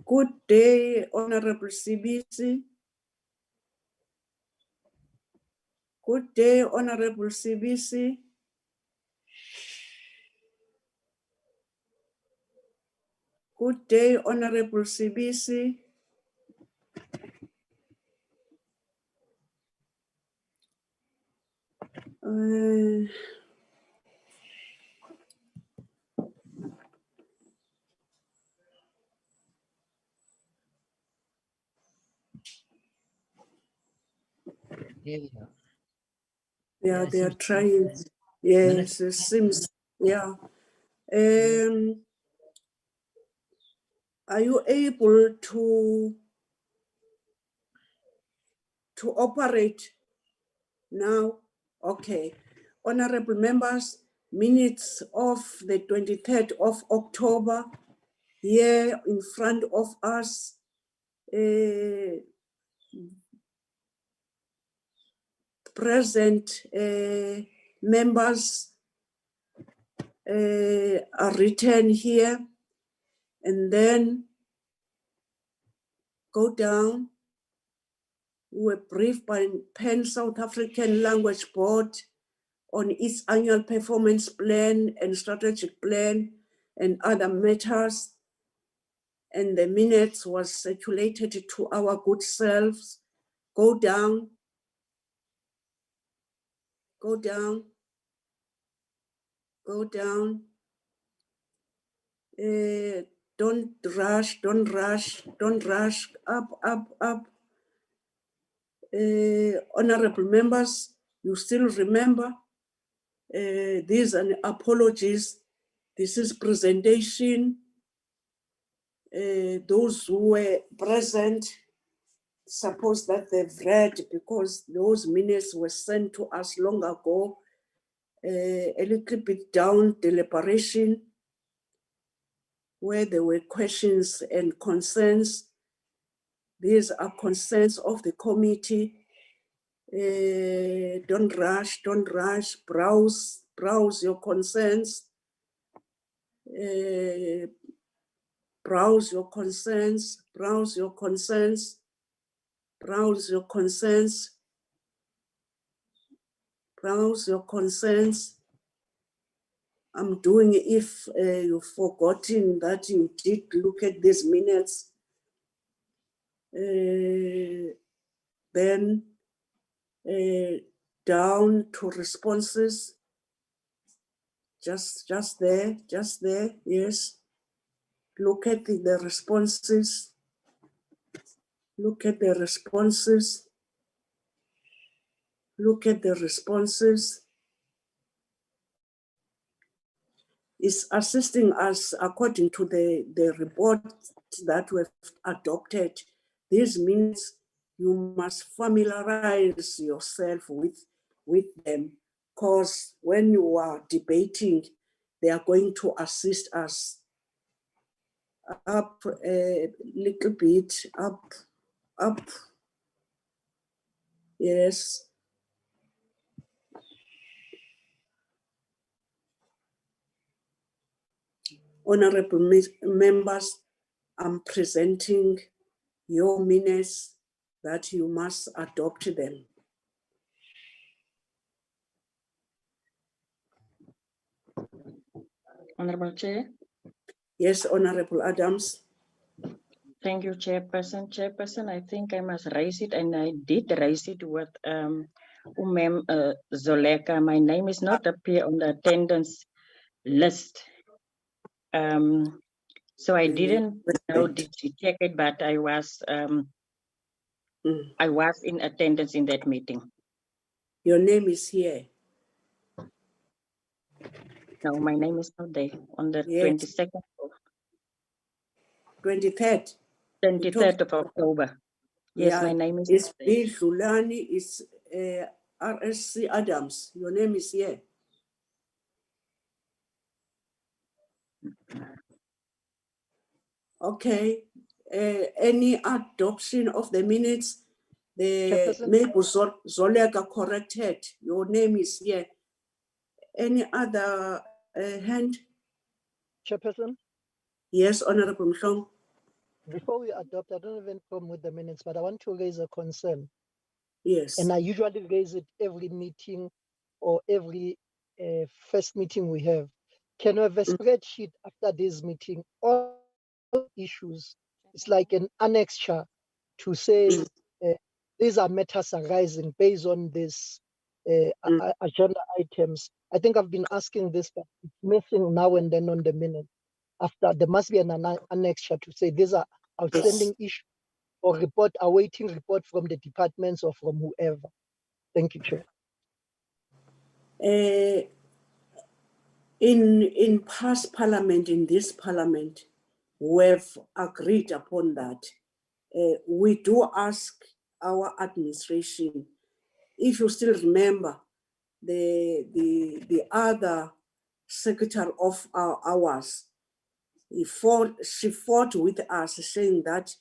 Good day, Honorable CBC. Good day, Honorable CBC. Good day, Honorable CBC. Here we go. Yeah, they are trying. Yes, it seems. Yeah. Are you able to operate now? Okay. Honorable members, minutes of the 23rd of October, here in front of us, present members are written here, and then go down. We were briefed by Pan South African Language Board on its annual performance plan and strategic plan and other matters. and the minutes was circulated to our good selves. Go down, go down, go down. Don't rush, don't rush, don't rush. Up, up, up. Honorable members, you still remember these are apologies. This is presentation. Those who were present, suppose that they've read, because those minutes were sent to us long ago. A little bit down deliberation, where there were questions and concerns. These are concerns of the committee. Don't rush, browse your concerns. Browse your concerns, browse your concerns, browse your concerns, browse your concerns. I'm doing, if you've forgotten that you did look at these minutes, then down to responses, just there, yes. Look at the responses, look at the responses, look at the responses. Is assisting us according to the report that we've adopted. This means you must familiarize yourself with them, because when you are debating, they are going to assist us. Up a little bit, up, yes. Honorable members, I'm presenting your minutes that you must adopt them. Honorable Chair. Yes, Honorable Adams. Thank you, Chairperson. Chairperson, I think I must raise it, and I did raise it with Zoleka. My name is not appear on the attendance list. So I didn't know, did she check it, but I was in attendance in that meeting. Your name is here. No, my name is not there on the Yes. 22nd of 23rd. 23rd of October. Yes, Yeah, my name is it's B. Zulani, it's RSC Adams. Your name is here. Okay. Any adoption of the minutes? The maybe Zoleka corrected. Your name is here. Any other hand? Chairperson? Yes, Honorable Mhlong. Before we adopt, I don't have any problem with the minutes, but I want to raise a concern. Yes. And I usually raise it every meeting or every first meeting we have. Can we have a spreadsheet after this meeting? All issues, it's like an annexure to say these are matters arising based on this agenda items. I think I've been asking this, but it's missing now and then on the minute. After, there must be an annexure to say these are outstanding issues or report, awaiting report from the departments or from whoever. Thank you, Chair. In past parliament, in this parliament, we've agreed upon that. We do ask our administration, if you still remember, the other secretary of ours, she fought with us saying that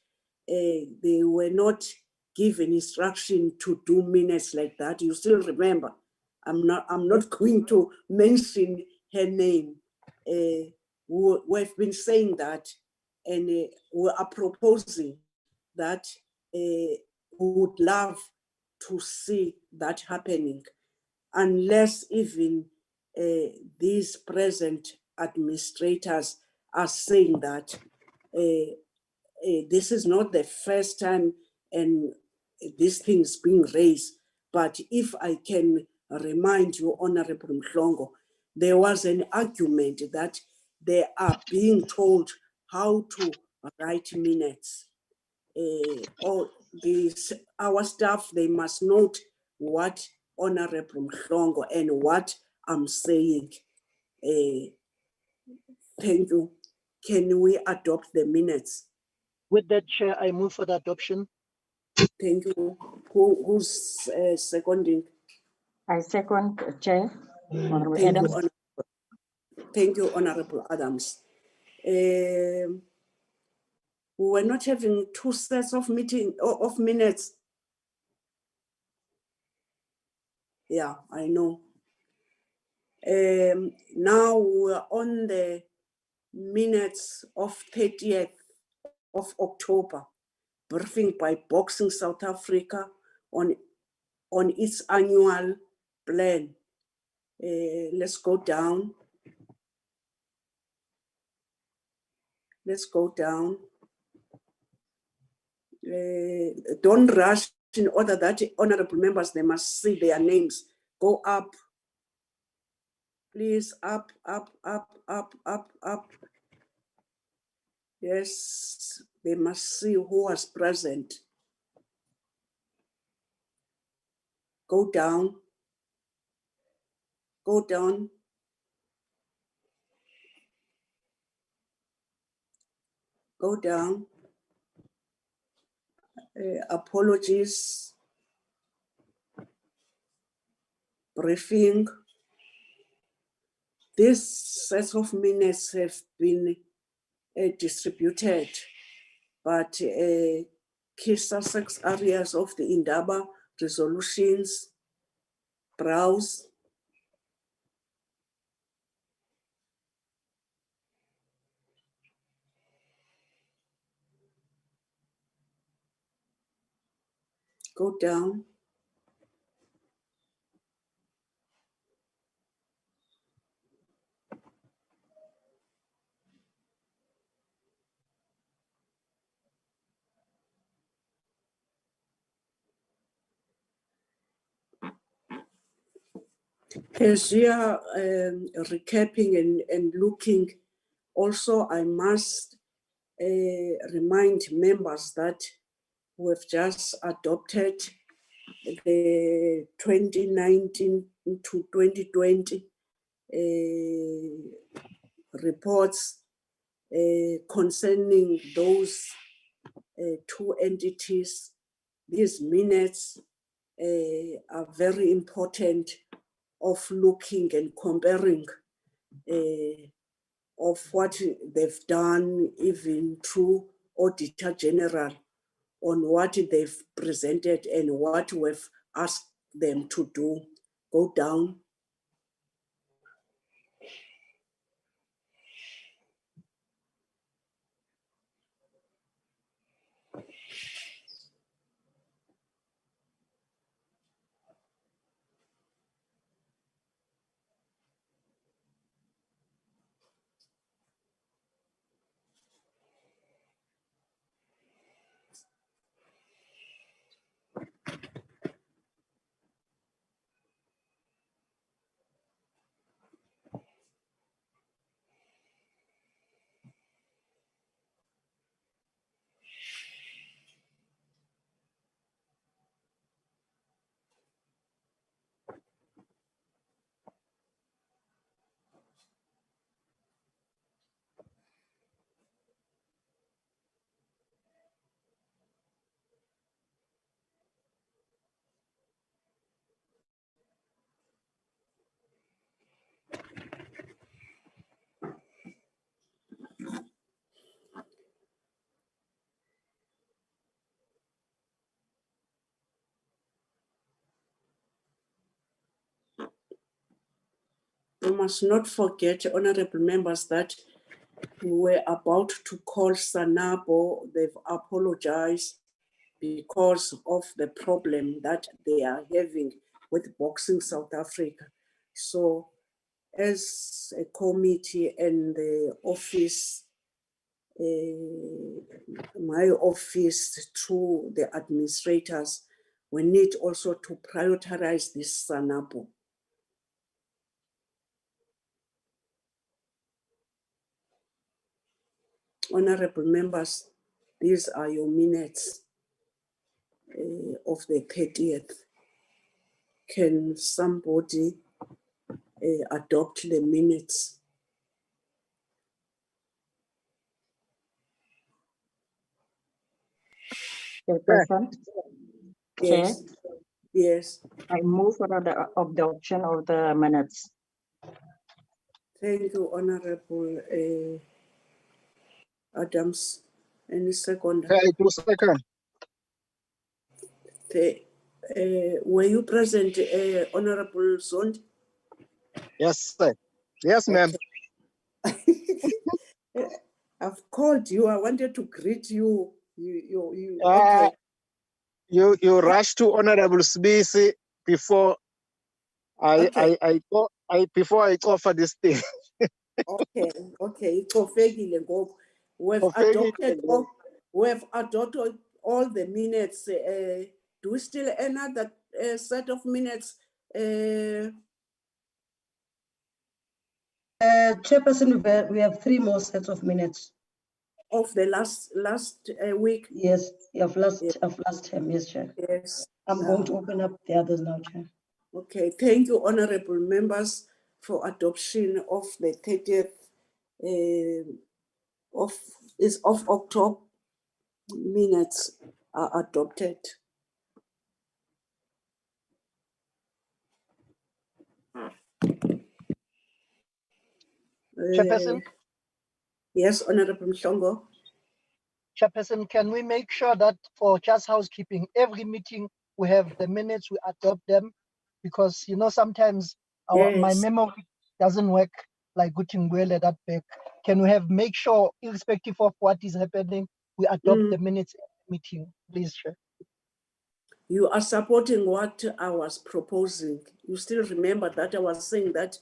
they were not given instruction to do minutes like that. You still remember? I'm not going to mention her name. We've been saying that, and we are proposing that we would love to see that happening, unless even these present administrators are saying that this is not the first time and this thing is being raised, but if I can remind you, Honorable Mhlongo, there was an argument that they are being told how to write minutes. Or our staff, they must note what Honorable Mhlongo and what I'm saying. Thank you. Can we adopt the minutes? With that, Chair, I move for the adoption. Thank you. Who's seconding? I second, Chair. Honorable Thank Adams. you, thank you, Honorable Adams. We're not having two sets of minutes. Yeah, I know. Now we're on the minutes of 30th of October, briefing by Boxing South Africa on its annual plan. Let's go down. Let's go down. Don't rush in order that honorable members, they must see their names. Go up. Please, up, up, up, up, up, up. Yes, they must see who was present. Go down. Go down. Go down. Apologies. Briefing. These sets of minutes have been distributed, but key Sussex areas of the Indaba resolutions, browse. Go down. As we are recapping and looking, also I must remind members that we've just adopted the 2019 to 2020 reports concerning those two entities. These minutes are very important of looking and comparing of what they've done, even through Auditor General, on what they've presented and what we've asked them to do. Go down. We must not forget, honorable members, that we were about to call Sanabo. They've apologized because of the problem that they are having with Boxing South Africa. So as a committee and the office, my office through the administrators, we need also to prioritize this SANAPO. Honorable members, these are your minutes of the 30th. Can somebody adopt the minutes? Chairperson, Chair, Yes. Yes. I move for the adoption of the minutes. Thank you, Honorable Adams. Any second? I do second. Were you present, Honorable Zond? Yes, sir. Yes, ma'am. I've called you. I wanted to greet you. Okay. You rush to Honorable Sbisi before before I offer this thing. Okay. We've adopted all the minutes. Do we still another set of minutes? Chairperson, we have 3 more sets of minutes. Of the last week? Yes, of last term, yes, Chair. Yes. I'm going to open up the others now, Chair. Okay, thank you, honorable members, for adoption of the 30th of October minutes are adopted. Chairperson? Yes, Honorable Mhlongo. Chairperson, can we make sure that for just housekeeping, every meeting we have the minutes, we adopt them? Because, you know, sometimes my memory doesn't work like Gutingwele at that back. Can we make sure, irrespective of what is happening, we adopt the minutes every meeting, please, Chair? You are supporting what I was proposing. You still remember that I was saying that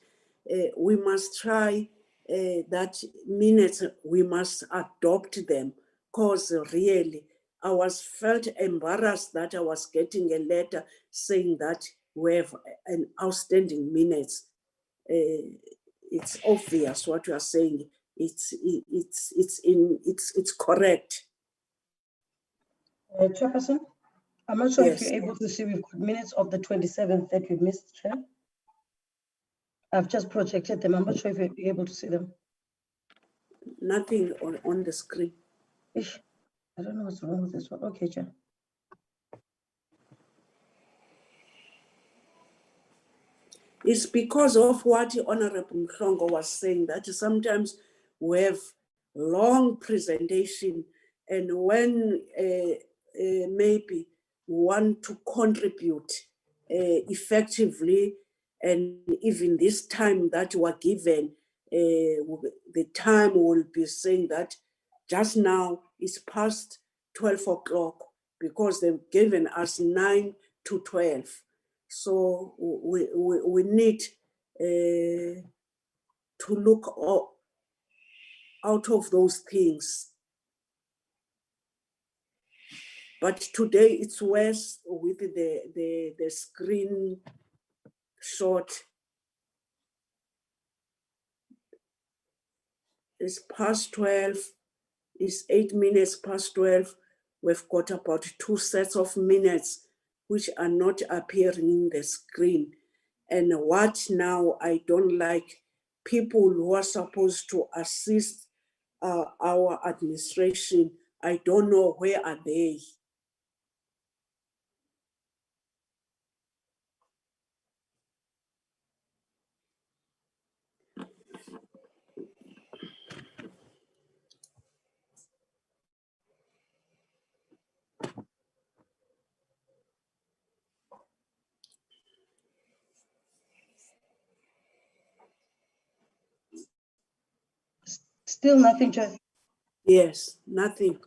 we must try that minutes, we must adopt them, because really I felt embarrassed that I was getting a letter saying that we have an outstanding minutes. It's obvious what you are saying. It's correct. Chairperson, I'm not sure if you're able to see, we've got minutes of the 27th that we missed, Chair. I've just projected them. I'm not sure if you're able to see them. Nothing on the screen. Ish, I don't know what's wrong with this one. Okay, Chair. It's because of what Honorable Mhlongo was saying, that sometimes we have long presentation, and when maybe we want to contribute effectively, and even this time that we're given, the time will be saying that just now it's past 12 o'clock because they've given us 9 to 12. So we need to look out of those things. But today it's worse with the screen shot. It's past 12, it's 8 minutes past 12. We've got about 2 sets of minutes which are not appearing in the screen. And what now I don't like, people who are supposed to assist our administration, I don't know where are they. Still nothing, Chair. Yes, nothing.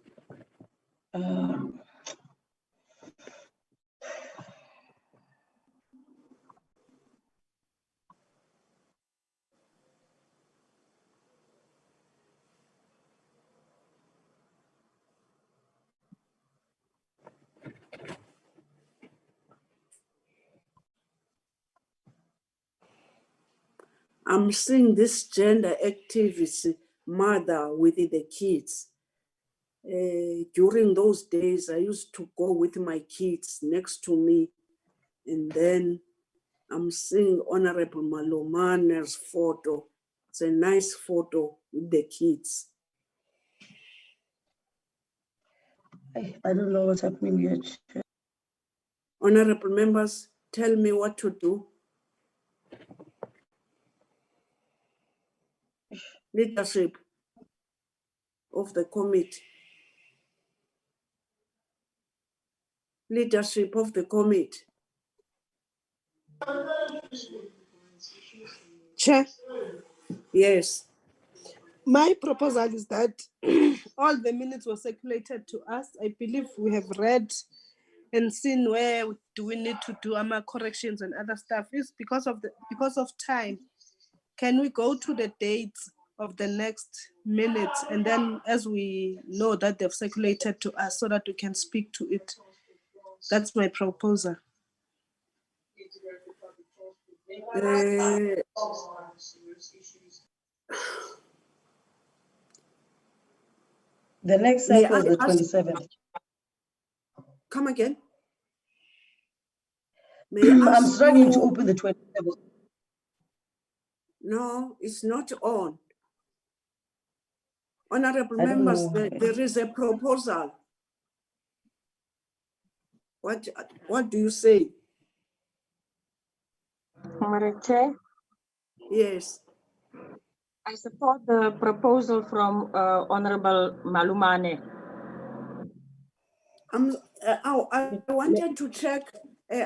I'm seeing this gender activist mother with the kids. During those days, I used to go with my kids next to me, and then I'm seeing Honorable Malumane's photo. It's a nice photo with the kids. I don't know what's happening yet. Honorable members, tell me what to do. Leadership of the committee. Leadership of the committee. Chair, Yes. my proposal is that all the minutes were circulated to us. I believe we have read and seen where do we need to do our corrections and other stuff. Is because of time. Can we go to the dates of the next minutes, and then as we know that they've circulated to us so that we can speak to it? That's my proposal. The next set was the 27th. Come again? I'm struggling to open the 27th. No, it's not on. Honorable members, there is a proposal. What do you say? Madam Chair, Yes. I support the proposal from Honorable Malumane. I wanted to check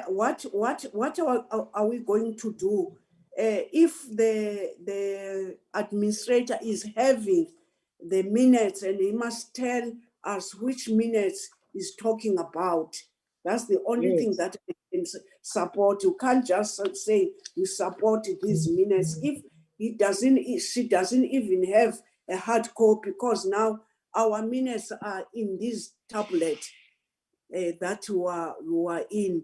what are we going to do if the administrator is having the minutes and he must tell us which minutes he's talking about. That's the only thing that I can support. You can't just say you support these minutes if she doesn't even have a hard copy, because now our minutes are in this tablet that we are in,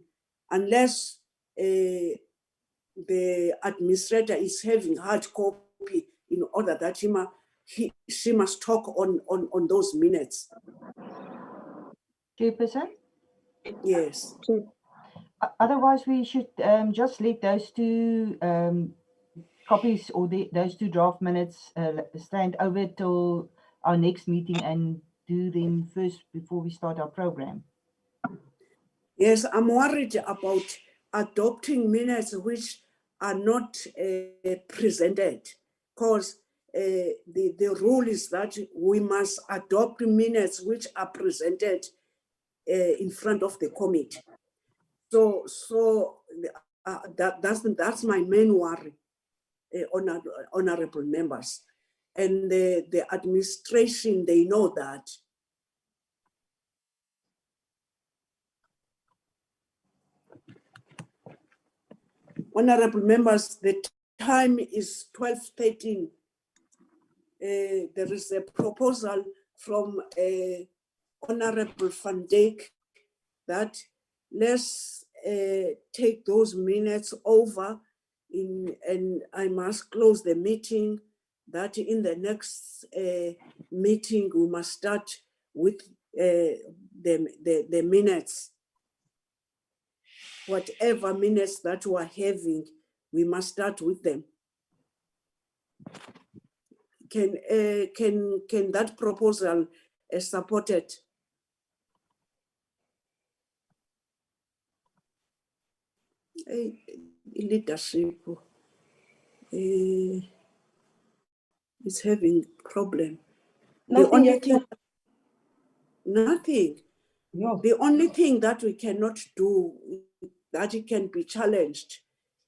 unless the administrator is having hard copy in order that she must talk on those minutes. Chairperson? Yes. Otherwise, we should just let those two copies or those two draft minutes stand over till our next meeting and do them first before we start our program. Yes, I'm worried about adopting minutes which are not presented, because the rule is that we must adopt minutes which are presented in front of the committee. So that's my main worry, honorable members. And the administration, they know that. Honorable members, the time is 12:13. There is a proposal from Honorable Van Dijk that let's take those minutes over and I must close the meeting, that in the next meeting we must start with the minutes. Whatever minutes that we are having, we must start with them. Can that proposal support it? Leadership is having problem. Nothing yet. Nothing. No. The only thing that we cannot do, that it can be challenged,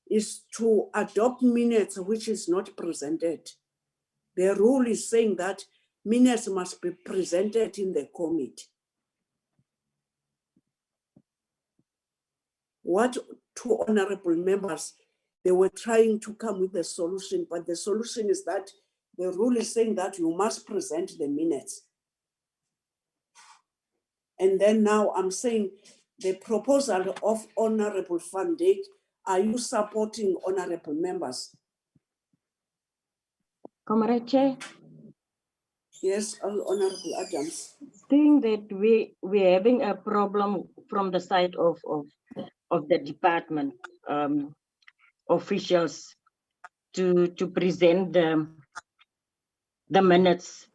is to adopt minutes which is not presented. The rule is saying that minutes must be presented in the committee. What two honorable members, they were trying to come with a solution, but the solution is that the rule is saying that you must present the minutes. And then now I'm saying the proposal of Honorable Van Dijk, are you supporting honorable members? Comrade Chair, Yes, Honorable Adams. think that we're having a problem from the side of the department officials to present the minutes.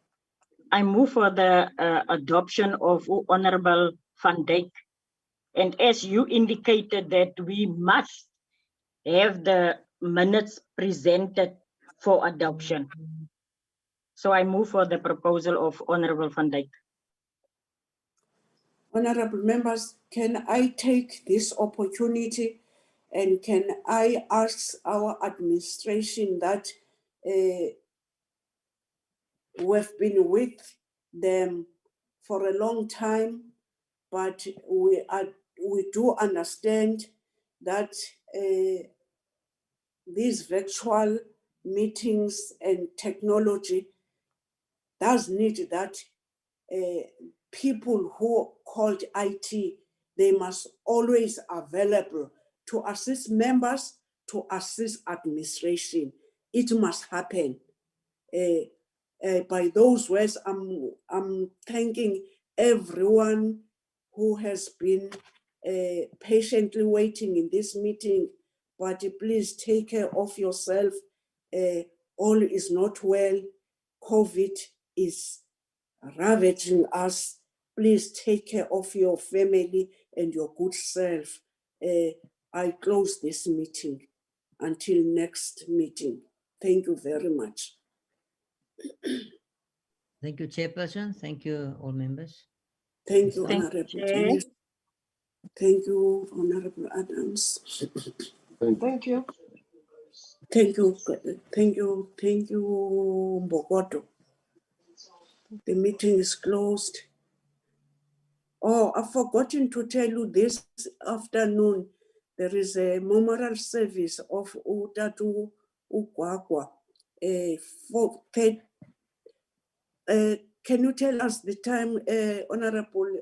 I move for the adoption of Honorable Van Dijk. And as you indicated that we must have the minutes presented for adoption. So I move for the proposal of Honorable Van Dijk. Honorable members, can I take this opportunity and can I ask our administration that we've been with them for a long time, but we do understand that these virtual meetings and technology does need that people who called IT, they must always available to assist members, to assist administration. It must happen. By those words, I'm thanking everyone who has been patiently waiting in this meeting, but please take care of yourself. All is not well. COVID is ravaging us. Please take care of your family and your good self. I close this meeting until next meeting. Thank you very much. Thank you, Chairperson. Thank you, all members. Thank you, Thank Honorable you, Dennis. Thank you, Honorable Adams. Thank you. Thank you, thank you, Mbokodo. The meeting is closed. Oh, I've forgotten to tell you this afternoon, there is a memorial service of Utatu Ukwakwa. Can you tell us the time, Honorable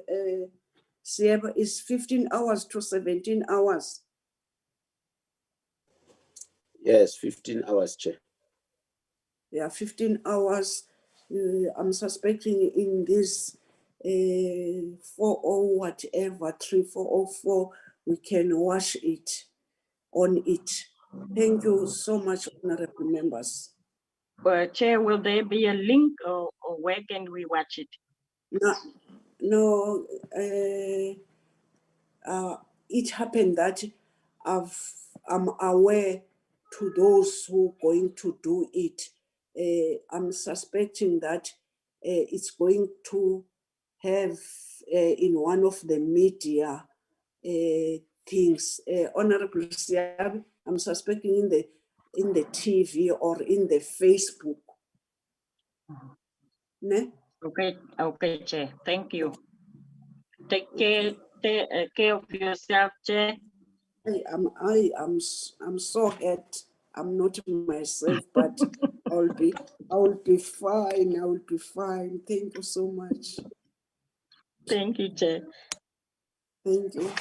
Sieba, is 15 hours to 17 hours? Yes, 15 hours, Chair. Yeah, 15 hours. I'm suspecting in this 40 whatever, 3404, we can wash it on it. Thank you so much, honorable members. Chair, will there be a link or where can we watch it? No, it happened that I'm aware to those who are going to do it. I'm suspecting that it's going to have in one of the media things. Honorable Siabi, I'm suspecting in the TV or in the Facebook. Ne? Okay, Chair. Thank you. Take care of yourself, Chair. I'm so hurt. I'm not myself, but I will be fine. I will be fine. Thank you so much. Thank you, Chair. Thank you.